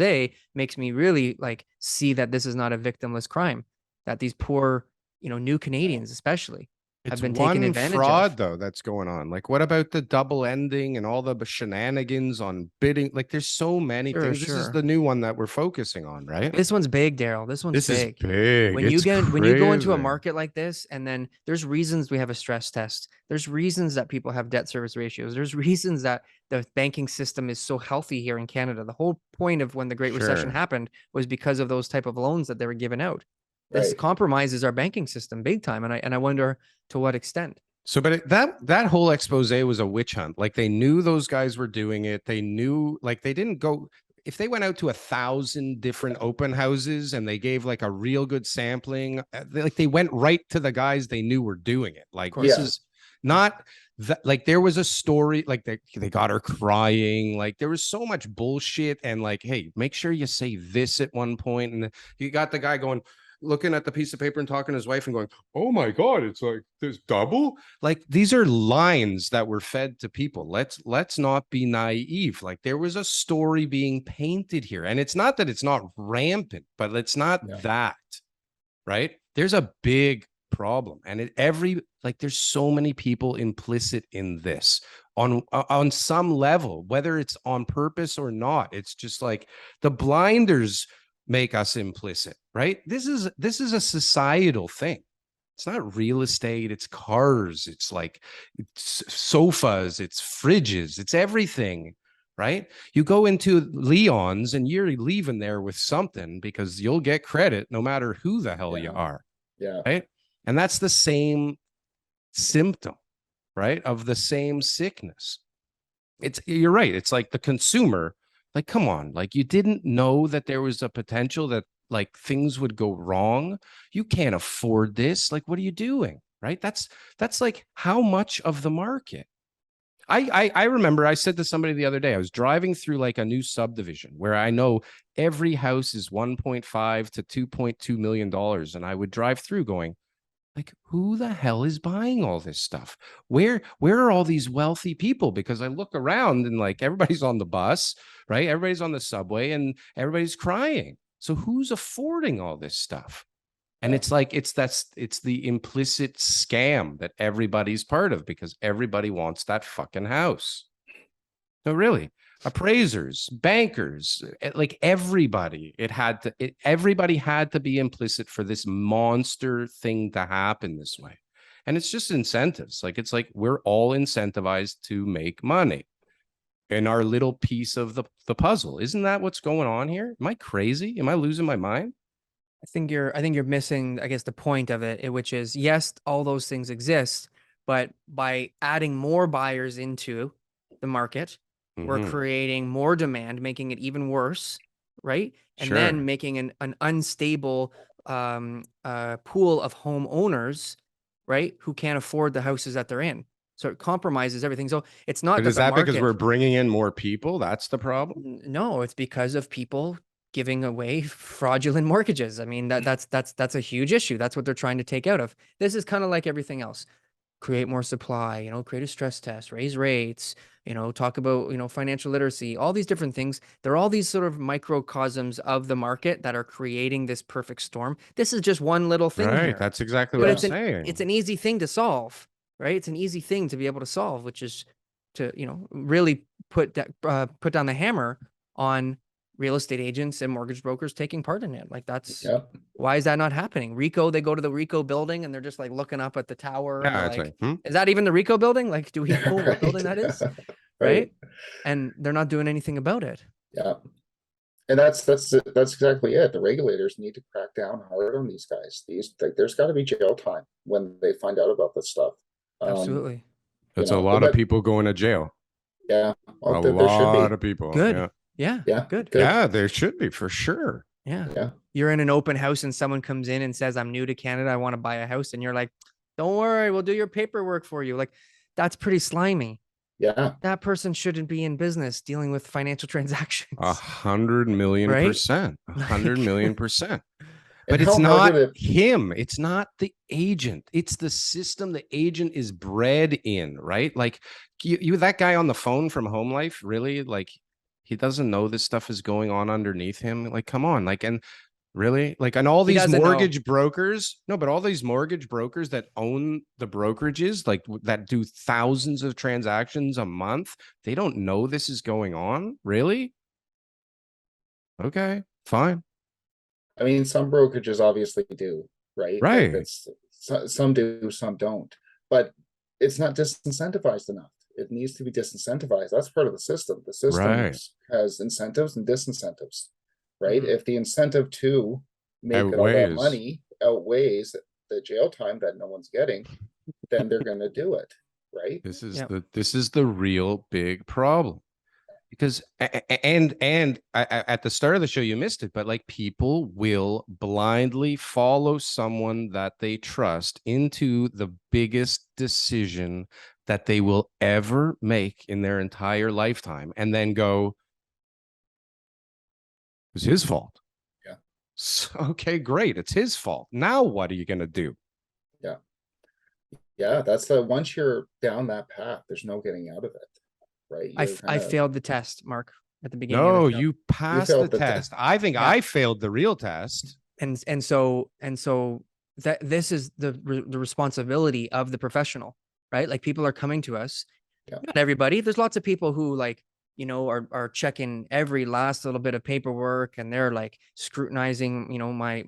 makes me really like see that this is not a victimless crime, that these poor, new Canadians especially have It's been taken one advantage fraud of. though that's going on. Like, what about the double ending and all the shenanigans on bidding? Like, there's so many Sure, things. This is sure. the new one that we're focusing on, right? This one's big, Daryl. This one's This is big. big. When It's when you go into a crazy. market like this, and then there's reasons we have a stress test. There's reasons that people have debt service ratios. There's reasons that the banking system is so healthy here in Canada. The whole point of when the Great Recession Sure. happened was because of those type of loans that they were given out. This Right. compromises our banking system big time, and I wonder to what extent. So, but that whole expose was a witch hunt. Like, they knew those guys were doing it. They knew, like, they didn't go. If they went out to 1,000 different open houses and they gave like a real good sampling, they went right to the guys they knew were doing it. Like, this Yeah. is not that, like, there was a story, like they got her crying. Like, there was so much bullshit. And like, hey, make sure you say this at one point. And you got the guy going, looking at the piece of paper and talking to his wife and going, oh my God, it's like there's double. Like, these are lines that were fed to people. Let's not be naive. Like, there was a story being painted here. And it's not that it's not rampant, but it's not that, right? There's a big problem. And there's so many people implicit in this on some level, whether it's on purpose or not. It's just like the blinders make us implicit, right? This is a societal thing. It's not real estate, it's cars, it's like it's sofas, it's fridges, it's everything, right? You go into Leon's and you're leaving there with something because you'll get credit no matter who the hell you are. Yeah. Right? And that's the same symptom, right? Of the same sickness. You're right. It's like the consumer. Like, come on, like, you didn't know that there was a potential that like things would go wrong. You can't afford this. Like, what are you doing? Right? That's like how much of the market. I remember I said to somebody the other day, I was driving through like a new subdivision where I know every house is 1.5 to 2.2 million dollars. And I would drive through going, like, who the hell is buying all this stuff? Where are all these wealthy people? Because I look around and like everybody's on the bus, right? Everybody's on the subway and everybody's crying. So who's affording all this stuff? And it's like it's the implicit scam that everybody's part of because everybody wants that fucking house. No, really. Appraisers, bankers, like everybody, everybody had to be implicit for this monster thing to happen this way. And it's just incentives. Like, it's like we're all incentivized to make money in our little piece of the puzzle. Isn't that what's going on here? Am I crazy? Am I losing my mind? I think you're missing, I guess, the point of it, which is, yes, all those things exist, but by adding more buyers into the market, we're creating more demand, making it even worse, right? And then making an unstable pool of homeowners, right, who can't afford the houses that they're in. So it compromises everything. So it's not But that is the that because market, we're bringing in more people? That's the problem. no, it's because of people giving away fraudulent mortgages. I mean, that's a huge issue. That's what they're trying to take out of. This is kind of like everything else. Create more supply, create a stress test, raise rates, talk about, financial literacy, all these different things. They're all these sort of microcosms of the market that are creating this perfect storm. This is just one little thing Right. here. That's exactly But what I'm saying. it's an easy thing to solve, right? It's an easy thing to be able to solve, which is to, really put down the hammer on real estate agents and mortgage brokers taking part in it. Like, that's why is that not happening? Rico, they go to the Rico building and they're just like looking up at the tower. Yeah, and it's like, is that even the Rico building? Like, do we know what building that is? Right. And they're not doing anything about it. Yeah. And that's exactly it. The regulators need to crack down hard on these guys. There's got to be jail time when they find out about this stuff. Absolutely. That's a lot of people going to jail. Yeah. Well, a lot of people. Good. Yeah. Good. Yeah, there should be for sure. Yeah. You're in an open house and someone comes in and says, I'm new to Canada, I want to buy a house. And you're like, don't worry, we'll do your paperwork for you. Like, that's pretty slimy. Yeah. That person shouldn't be in business dealing with financial transactions. 100 million %. 100 million %. But And it's how not hard would him. It's not the agent. It's the system the agent is bred in, right? Like, you that guy on the phone from Homelife, really? Like, He doesn't know this stuff is going on underneath him. Like, come on. Like, and really, like, and all He these doesn't know. mortgage brokers, no, but all these mortgage brokers that own the brokerages, like that do thousands of transactions a month, they don't know this is going on. Really? Okay, fine. I mean, some brokerages obviously do, right? Like Right. that's some do, some don't. But it's not disincentivized enough. It needs to be disincentivized. That's part of the system. The system Right. has incentives and disincentives, right? Mhm. If the incentive to make all that Outweighs. money outweighs the jail time that no one's getting, then they're going to do it, right? This is Yep. this is the real big problem. Because at the start of the show you missed it, but like people will blindly follow someone that they trust into the biggest decision that they will ever make in their entire lifetime, and then go, it was his fault. Yeah. So, okay, great, it's his fault. Now what are you going to do? Yeah. Yeah, that's the once you're down that path, there's no getting out of it. Right. I failed the test, Mark, at the beginning. No, of the show. you passed the test. I think I failed the real test. And so that this is the responsibility of the professional, right? Like people are coming to us. Yeah. Not everybody. There's lots of people who like, you know, are checking every last little bit of paperwork, and they're like scrutinizing, you know, my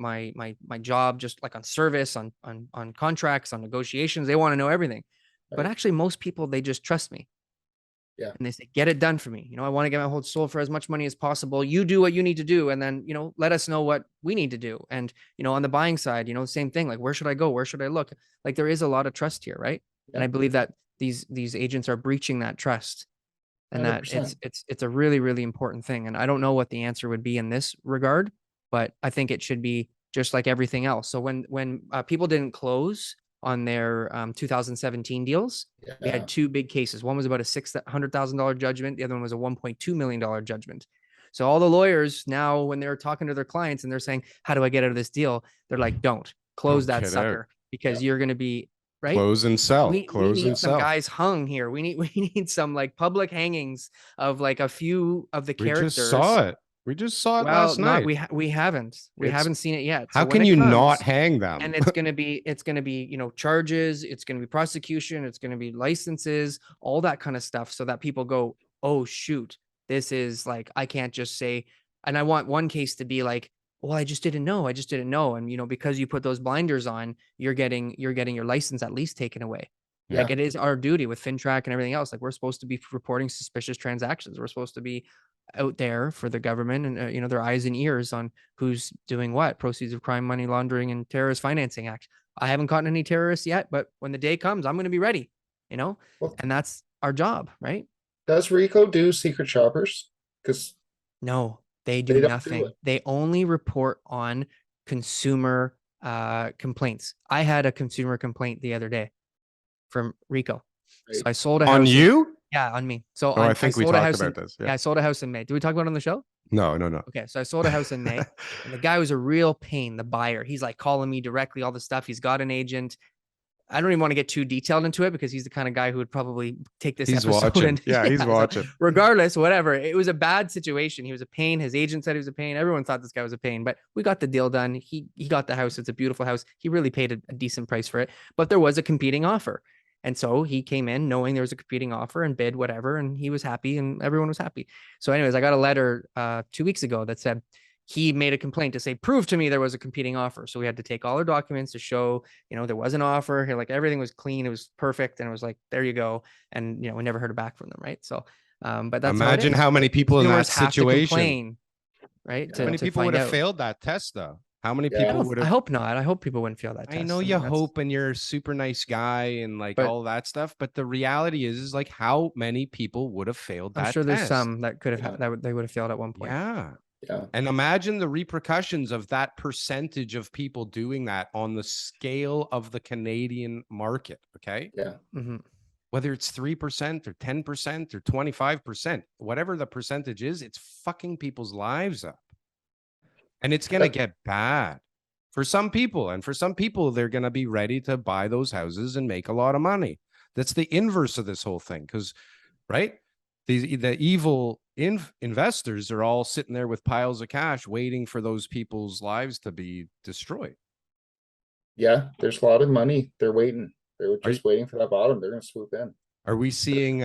job, just like on service, on contracts, on negotiations. They want to know everything. But Right. actually, most people, they just trust me. Yeah. And they say, get it done for me. You know, I want to get my whole soul for as much money as possible. You do what you need to do. And then, you know, let us know what we need to do. And, you know, on the buying side, you know, same thing, like, where should I go? Where should I look? Like there is a lot of trust here. Right. Yeah. And I believe that these agents are breaching that trust, and 100%. that it's a really, really important thing. And I don't know what the answer would be in this regard, but I think it should be just like everything else. So when people didn't close on their 2017 deals, we had two big cases. One was about a $600,000 judgment. The other one was a $1.2 million judgment. So all the lawyers now, when they're talking to their clients and they're saying, how do I get out of this deal? They're like, don't close that sucker, because you're going to be right. Close and sell. We need some guys hung here. We need some like public hangings of like a few of the characters. We just saw it. We just saw it last night. We haven't seen it yet. How can you not hang them? And it's gonna be you know, charges. It's gonna be prosecution. It's gonna be licenses, all that kind of stuff, so that people go, oh shoot, this is like, I can't just say. And I want one case to be like, well, I just didn't know. And you know, because you put those blinders on, you're getting your license at least taken away. Yeah. Like it is our duty with FinTrack and everything else. Like we're supposed to be reporting suspicious transactions. We're supposed to be out there for the government and, you know, their eyes and ears on who's doing what. Proceeds of crime, money laundering, and terrorist financing act. I haven't caught any terrorists yet, but when the day comes, I'm going to be ready, you know, and that's our job, right? Does RICO do secret shoppers? Because no, they do nothing. They only report on consumer complaints. I had a consumer complaint the other day from RICO. Right. So I sold a house. On you? Yeah, on me. So I think we talked about this. Yeah, I sold a house in May. Did we talk about it on the show? No. Okay, so I sold a house in May, and the guy was a real pain, the buyer. He's like calling me directly, all the stuff. He's got an agent. I don't even want to get too detailed into it because he's the kind of guy who would probably take this episode. Watching. He's watching. So regardless, whatever. It was a bad situation. He was a pain. His agent said he was a pain. Everyone thought this guy was a pain, but we got the deal done. He got the house. It's a beautiful house. He really paid a decent price for it, but there was a competing offer. And so he came in knowing there was a competing offer and bid whatever, and he was happy and everyone was happy. So anyways, I got a letter 2 weeks ago that said he made a complaint to say, prove to me there was a competing offer. So we had to take all our documents to show, you know, there was an offer here, like everything was clean. It was perfect. And it was like, there you go. And, you know, we never heard back from them. Right. So, but that's imagine how many people in that situation, complain, right? How many people would have failed that test though? How many people would have? I hope not. I hope people wouldn't fail that test. I know you hope, and you're a super nice guy and like all that stuff. But the reality is like how many people would have failed that test? I'm sure there's some that could have that they would have failed at one point. Yeah. And imagine the repercussions of that percentage of people doing that on the scale of the Canadian market. Okay. Yeah. Mm-hmm. Whether it's 3% or 10% or 25%, whatever the percentage is, it's fucking people's lives up. And it's going to get bad for some people. And for some people, they're going to be ready to buy those houses and make a lot of money. That's the inverse of this whole thing. Because, right, the evil investors are all sitting there with piles of cash waiting for those people's lives to be destroyed. Yeah, there's a lot of money. They're waiting. They're Are just waiting for that bottom. They're going to swoop in. Are we seeing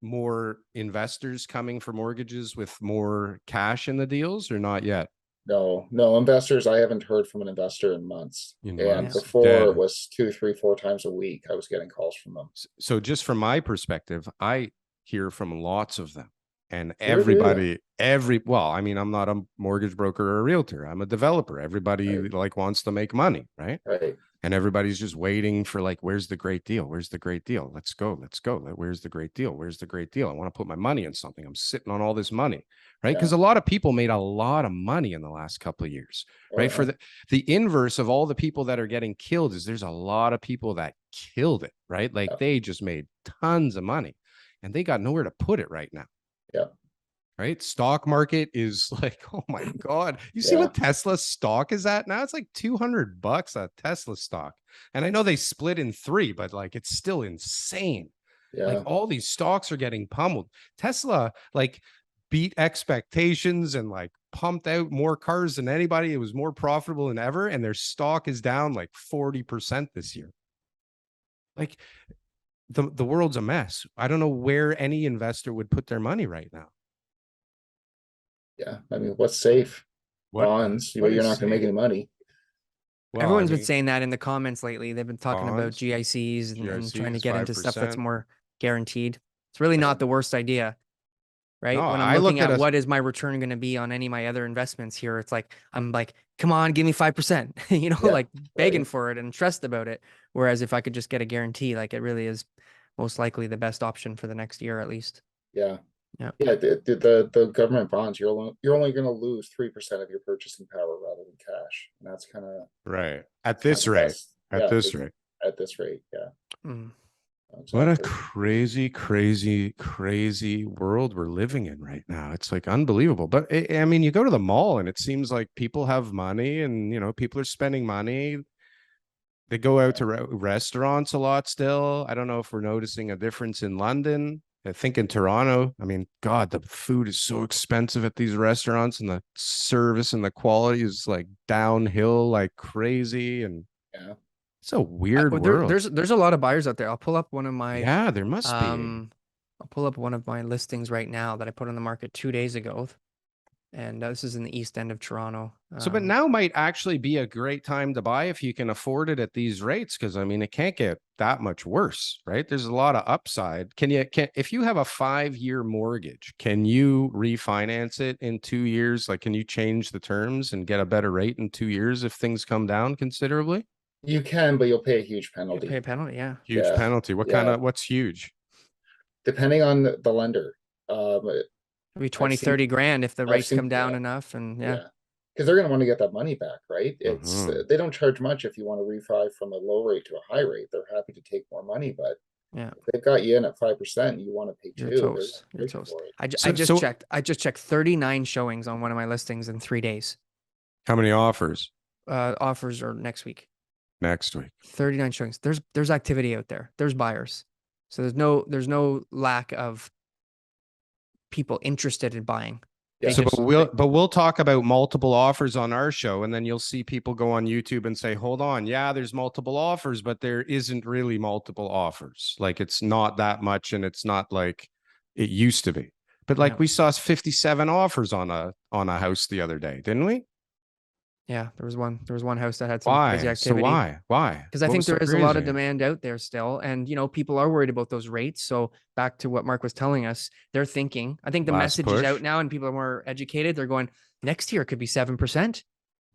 more investors coming for mortgages with more cash in the deals, or not yet? No, no investors. I haven't heard from an investor in months. In And months. before Dead. it was 2, 3, 4 times a week. I was getting calls from them. So just from my perspective, I hear from lots of them, and Where do you? everybody, well, I mean, I'm not a mortgage broker or a realtor. I'm a developer. Everybody Right. like wants to make money, right? Right. And everybody's just waiting for like, where's the great deal? Where's the great deal? Let's go. Let's go. Where's the great deal? Where's the great deal? I want to put my money in something. I'm sitting on all this money, right? Because Yeah. a lot of people made a lot of money in the last couple of years, Oh, right? yeah. For the inverse of all the people that are getting killed is there's a lot of people that killed it, right? Like Yeah. they just made tons of money and they got nowhere to put it right now. Yeah. Right. Stock market is like, oh my God. You see Yeah. what Tesla stock is at now? It's like $200 a Tesla stock. And I know they split in 3, but like it's still insane. Yeah. Like all these stocks are getting pummeled. Tesla like beat expectations and like pumped out more cars than anybody. It was more profitable than ever. And their stock is down like 40% this year. Like the world's a mess. I don't know where any investor would put their money right now. Yeah. I mean, what's safe? Bonds. what You're is not going to make safe? any money. Well, Everyone's I been mean, saying that in the comments lately. They've been talking about bonds, GICs and trying to GICs, get into stuff that's 5%. more guaranteed. It's really not the worst idea, right? No, When I'm I looking look at at what is my return going to be on any of my other investments here, it's like, I'm like, come on, give me 5%, you know, Yeah, like begging right. for it and stressed about it. Whereas if I could just get a guarantee, like it really is most likely the best option for the next year, at least. Yeah. Yeah. Yeah. The government bonds, you're only going to lose 3% of your purchasing power rather than cash. And that's kind of right at this rate. At this rate. At this rate. Yeah. Mm. What a Exactly. crazy, crazy, crazy world we're living in right now. It's like unbelievable. But I mean, you go to the mall and it seems like people have money and, you know, people are spending money. They go out to restaurants a lot still. I don't know if we're noticing a difference in London. I think in Toronto, I mean, God, the food is so expensive at these restaurants and the service and the quality is like downhill like crazy. And Yeah. it's a weird world. There's a lot of buyers out there. I'll pull up one of my Yeah, there must be. I'll pull up one of my listings right now that I put on the market 2 days ago. And this is in the east end of Toronto. So, but now might actually be a great time to buy if you can afford it at these rates. Cause I mean, it can't get that much worse, right? There's a lot of upside. If you have a 5-year mortgage, can you refinance it in 2 years? Like, can you change the terms and get a better rate in 2 years if things come down considerably? You can, but you'll pay a huge you penalty. pay a penalty, yeah. Huge Yeah. penalty. What's huge? Depending on the lender. Maybe 20, seen- 30 grand if the I've rates seen- come down yeah. enough. And Yeah. Because they're going to want to get that money back, right? It's they don't charge much if you want to refi from a low rate to a high rate. They're happy to take more money, but yeah, if they've got you in at 5%, you want to pay 2. you're they're toast. not You're looking toast. for it. I just checked 39 showings on one of my listings in 3 days. How many offers? Offers are next week. Next week. 39 showings. There's activity out there. There's buyers. So there's no lack of people interested in buying. Yeah. They So, just- but we'll talk about multiple offers on our show, and then you'll see people go on YouTube and say, "Hold on, yeah, there's multiple offers, but there isn't really multiple offers. Like it's not that much, and it's not like it used to be." But like Yeah. we saw 57 offers on a house the other day, didn't we? Yeah, there was one house that had some crazy Why? So activity. why? Because I What think was so there is a lot of crazy? demand out there still. And, you know, people are worried about those rates. So back to what Mark was telling us, they're thinking, I think the Last message is push. out now and people are more educated. They're going, next year it could be 7%.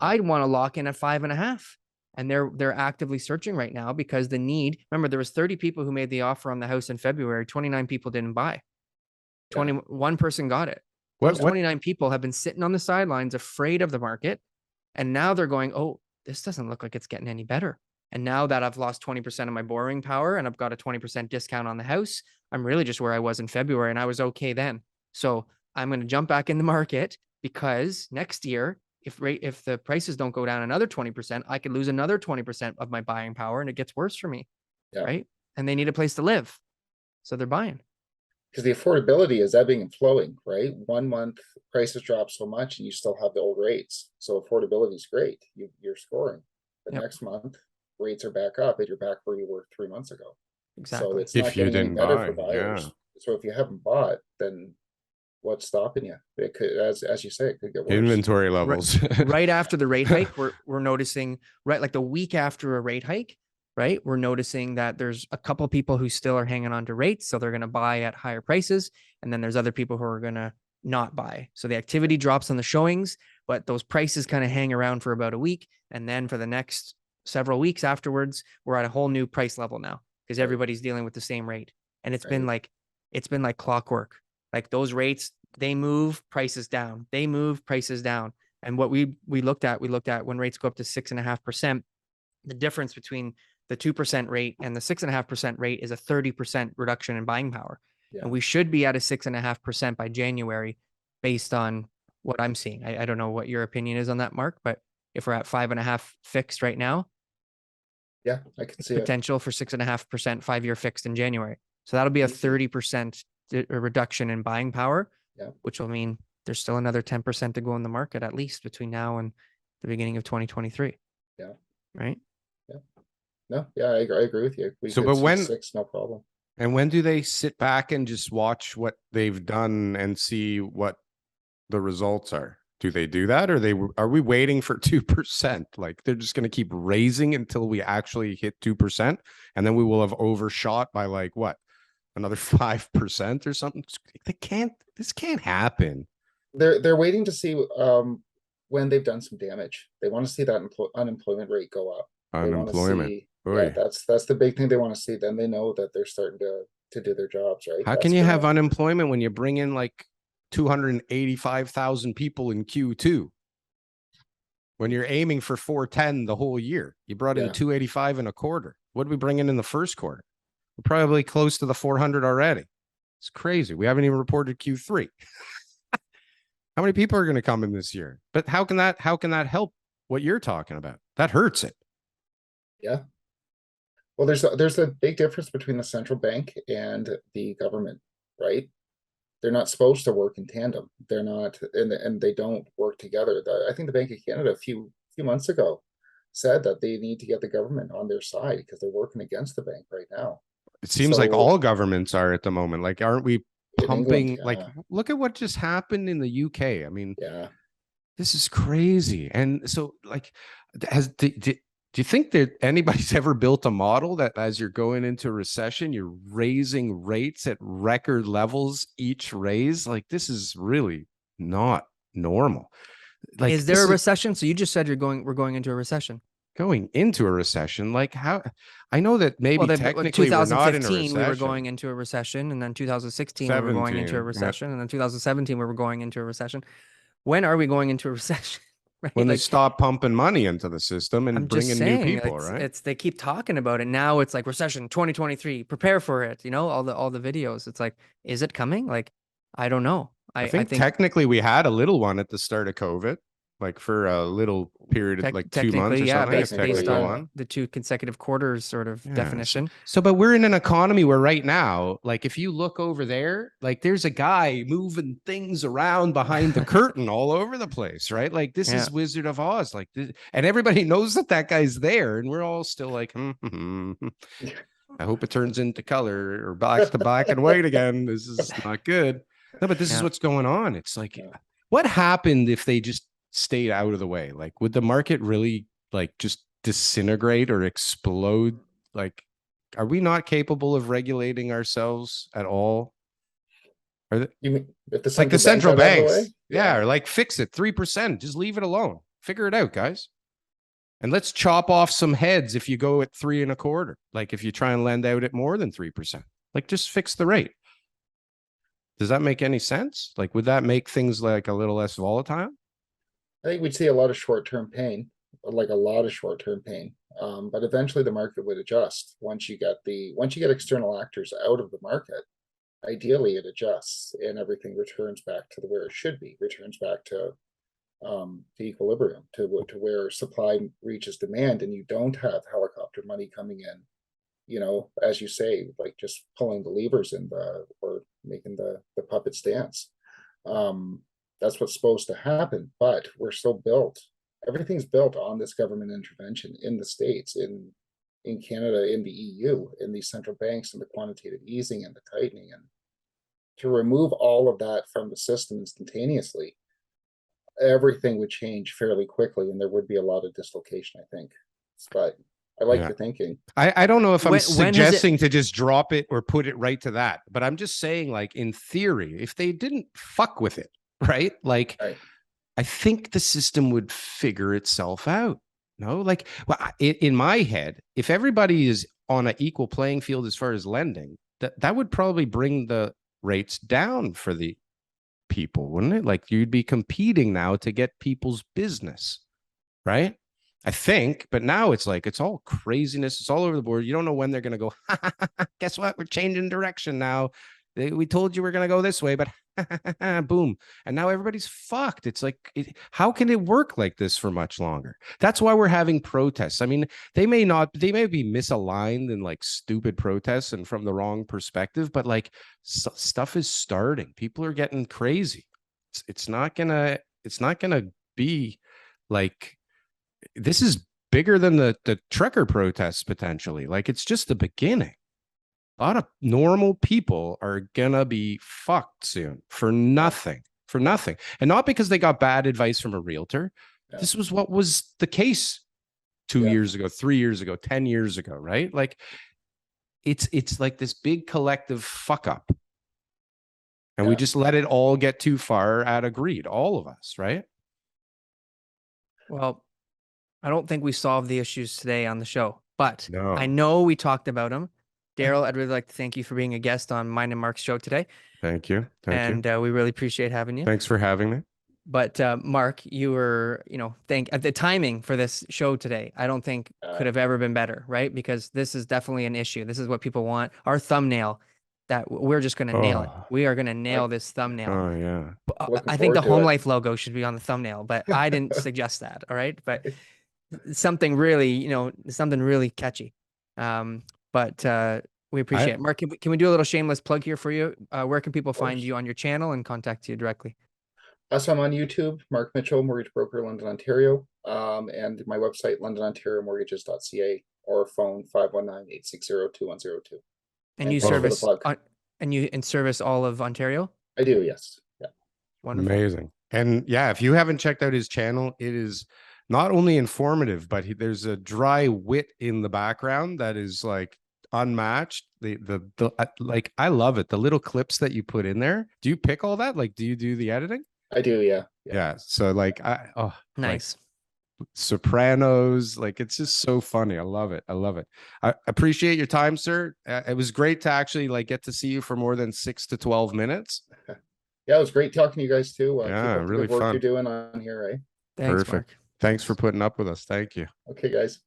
I'd want to lock in at 5.5. And they're actively searching right now because the need, remember, there was 30 people who made the offer on the house in February. 29 people didn't buy. 21 person got it. Those 29 people have been sitting on the sidelines, afraid of the market. And now they're going, oh, this doesn't look like it's getting any better. And now that I've lost 20% of my borrowing power and I've got a 20% discount on the house, I'm really just where I was in February and I was okay then. So I'm going to jump back in the market because next year, if the prices don't go down another 20%, I could lose another 20% of my buying power and it gets worse for me. Yeah. Right. And they need a place to live. So they're buying. because the affordability is ebbing and flowing, right? 1 month prices drop so much and you still have the old rates. So affordability is great. You're scoring. The Yep. next month rates are back up and you're back where you were 3 months ago. Exactly. So it's If not you getting any didn't better buy, for buyers. yeah. So if you haven't bought, then what's stopping you? It could, as you say, it could get worse. Inventory levels. Right after the rate hike, we're noticing, right, like the week after a rate hike, right, we're noticing that there's a couple people who still are hanging on to rates, so they're going to buy at higher prices, and then there's other people who are going to not buy. So the activity drops on the showings, but those prices kind of hang around for about a week, and then for the next several weeks afterwards, we're at a whole new price level now because everybody's dealing with the same rate, and it's been like clockwork. Like those rates, they move prices down, they move prices down. And what we looked at when rates go up to 6.5%, the difference between the 2% rate and the 6.5% rate is a 30% reduction in buying power. Yeah. And we should be at a 6.5% by January based on what I'm seeing. I don't know what your opinion is on that, Mark, but if we're at 5.5 fixed right now, yeah, I can see it. Potential for 6.5% 5-year fixed in January. So that'll be a 30% reduction in buying power, Yeah. which will mean there's still another 10% to go in the market at least between now and the beginning of 2023. Yeah. Right. No, yeah, I agree with you. We So, could but see when- 6, no problem. And when do they sit back and just watch what they've done and see what the results are? Do they do that, or are we waiting for 2%? Like they're just going to keep raising until we actually hit 2%, and then we will have overshot by like what, another 5% or something? This can't happen. They're waiting to see when they've done some damage. They want to see that unemployment rate go up. Unemployment. See, yeah, that's the big thing they want to see. Then they know that they're starting to do their jobs, right? How can you have unemployment when you bring in like 285,000 people in Q2? When you're aiming for 410 the whole year, you brought in 285 in a quarter. What did we bring in the first quarter? We're probably close to the 400 already. It's crazy. We haven't even reported Q3. How many people are going to come in this year? But how can that help what you're talking about? That hurts it. Yeah. Well, there's a big difference between the central bank and the government, right? They're not supposed to work in tandem. They're not, and they don't work together. I think the Bank of Canada a few months ago said that they need to get the government on their side because they're working against the bank right now. It seems like all governments are at the moment. Like, aren't we pumping? England, like, look at what just happened in the UK. I mean, yeah, this is crazy. And so, like, do you think that anybody's ever built a model that as you're going into a recession, you're raising rates at record levels each raise? Like, this is really not normal. Like, is there a recession? So you just said we're going into a recession. Going into a recession, like how? I know that maybe technically we're not in a recession. We were going into a recession, and then 2016 we were going into a recession, and then 2017 we were going into a recession. When are we going into a recession? Right? When they stop pumping money into the system and bringing new people, right? They keep talking about it. Now it's like recession 2023, prepare for it. You know, all the videos. It's like, is it coming? Like, I don't know. I think technically we had a little one at the start of COVID, like for a little period of like 2 months or something. Based on the 2 consecutive quarters sort of definition. So, but we're in an economy where right now, like if you look over there, like there's a guy moving things around behind the curtain all over the place, right? Like this is Wizard of Oz, like this, and everybody knows that guy's there, and we're all still like, I hope it turns into color or back to black and white again. This is not good. No, but this is what's going on. It's like, what happened if they just stayed out of the way? Like, would the market really like just disintegrate or explode? Like, are we not capable of regulating ourselves at all? You mean if the central banks? Yeah, or like fix it 3%. Just leave it alone. Figure it out, guys. And let's chop off some heads if you go at 3.25. Like if you try and lend out at more than 3%, like just fix the rate. Does that make any sense? Like, would that make things like a little less volatile? I think we'd see a lot of short-term pain, like a lot of short-term pain. But eventually the market would adjust once you get external actors out of the market. Ideally, it adjusts and everything returns back to where it should be. Returns back to equilibrium, to where supply reaches demand, and you don't have helicopter money coming in. You know, as you say, like just pulling the levers or making the puppets dance. That's what's supposed to happen, but we're still built. Everything's built on this government intervention in the States, in Canada, in the EU, in these central banks, and the quantitative easing and the tightening. And to remove all of that from the system instantaneously, everything would change fairly quickly, and there would be a lot of dislocation, I think. But I like your thinking. I don't know if I'm suggesting to just drop it or put it right to that, but I'm just saying, like, in theory, if they didn't fuck with it, right? Like, Right. I think the system would figure itself out. No, like, well, in my head, if everybody is on an equal playing field as far as lending, that would probably bring the rates down for the people, wouldn't it? Like, you'd be competing now to get people's business, right? I think, but now it's like, it's all craziness. It's all over the board. You don't know when they're going to go, guess what? We're changing direction now. We told you we're going to go this way, but boom. And now everybody's fucked. It's like, how can it work like this for much longer? That's why we're having protests. I mean, they may be misaligned and like stupid protests and from the wrong perspective, but like stuff is starting. People are getting crazy. It's not gonna be like, this is bigger than the Trekker protests potentially. Like, it's just the beginning. A lot of normal people are gonna be fucked soon for nothing, and not because they got bad advice from a realtor. Yeah. This was what was the case 2 years ago, 3 years ago, 10 years ago, right? Like, it's like this big collective fuck up, and we just let it all get too far out of greed, all of us, right? Well, I don't think we solved the issues today on the show, but No. I know we talked about them. Darryl, I'd really like to thank you for being a guest on mine and Mark's show today. Thank you. Thank you. We really appreciate having you. Thanks for having me. But Mark, you were, the timing for this show today, I don't think could have ever been better, right? Because this is definitely an issue. This is what people want. Our thumbnail, that we're just going to nail it. We are going to nail this thumbnail. Oh, yeah. I think the Homelife logo should be on the thumbnail, but I didn't suggest that. All right. But something really, something really catchy. But we appreciate it. Mark, can we do a little shameless plug here for you? Where can people find you on your channel and contact you directly? So I'm on YouTube, Mark Mitchell, mortgage broker, London, Ontario, and my website, londonontario-mortgages.ca, or phone 519-860-2102. And you service all of Ontario? I do, yes. Yeah. Wonderful. Amazing. And yeah, if you haven't checked out his channel, it is not only informative, but there's a dry wit in the background that is like unmatched. Like, I love it. The little clips that you put in there. Do you pick all that? Like, do you do the editing? I do, yeah. Yeah. So like, nice. Like, Sopranos, like, it's just so funny. I love it. I appreciate your time, sir. It was great to actually like get to see you for more than 6 to 12 minutes. Yeah, it was great talking to you guys too. Yeah, really good work fun. you're doing on here, right? Thanks, Perfect. Mark. Thanks for putting up with us. Thank you. Okay, guys.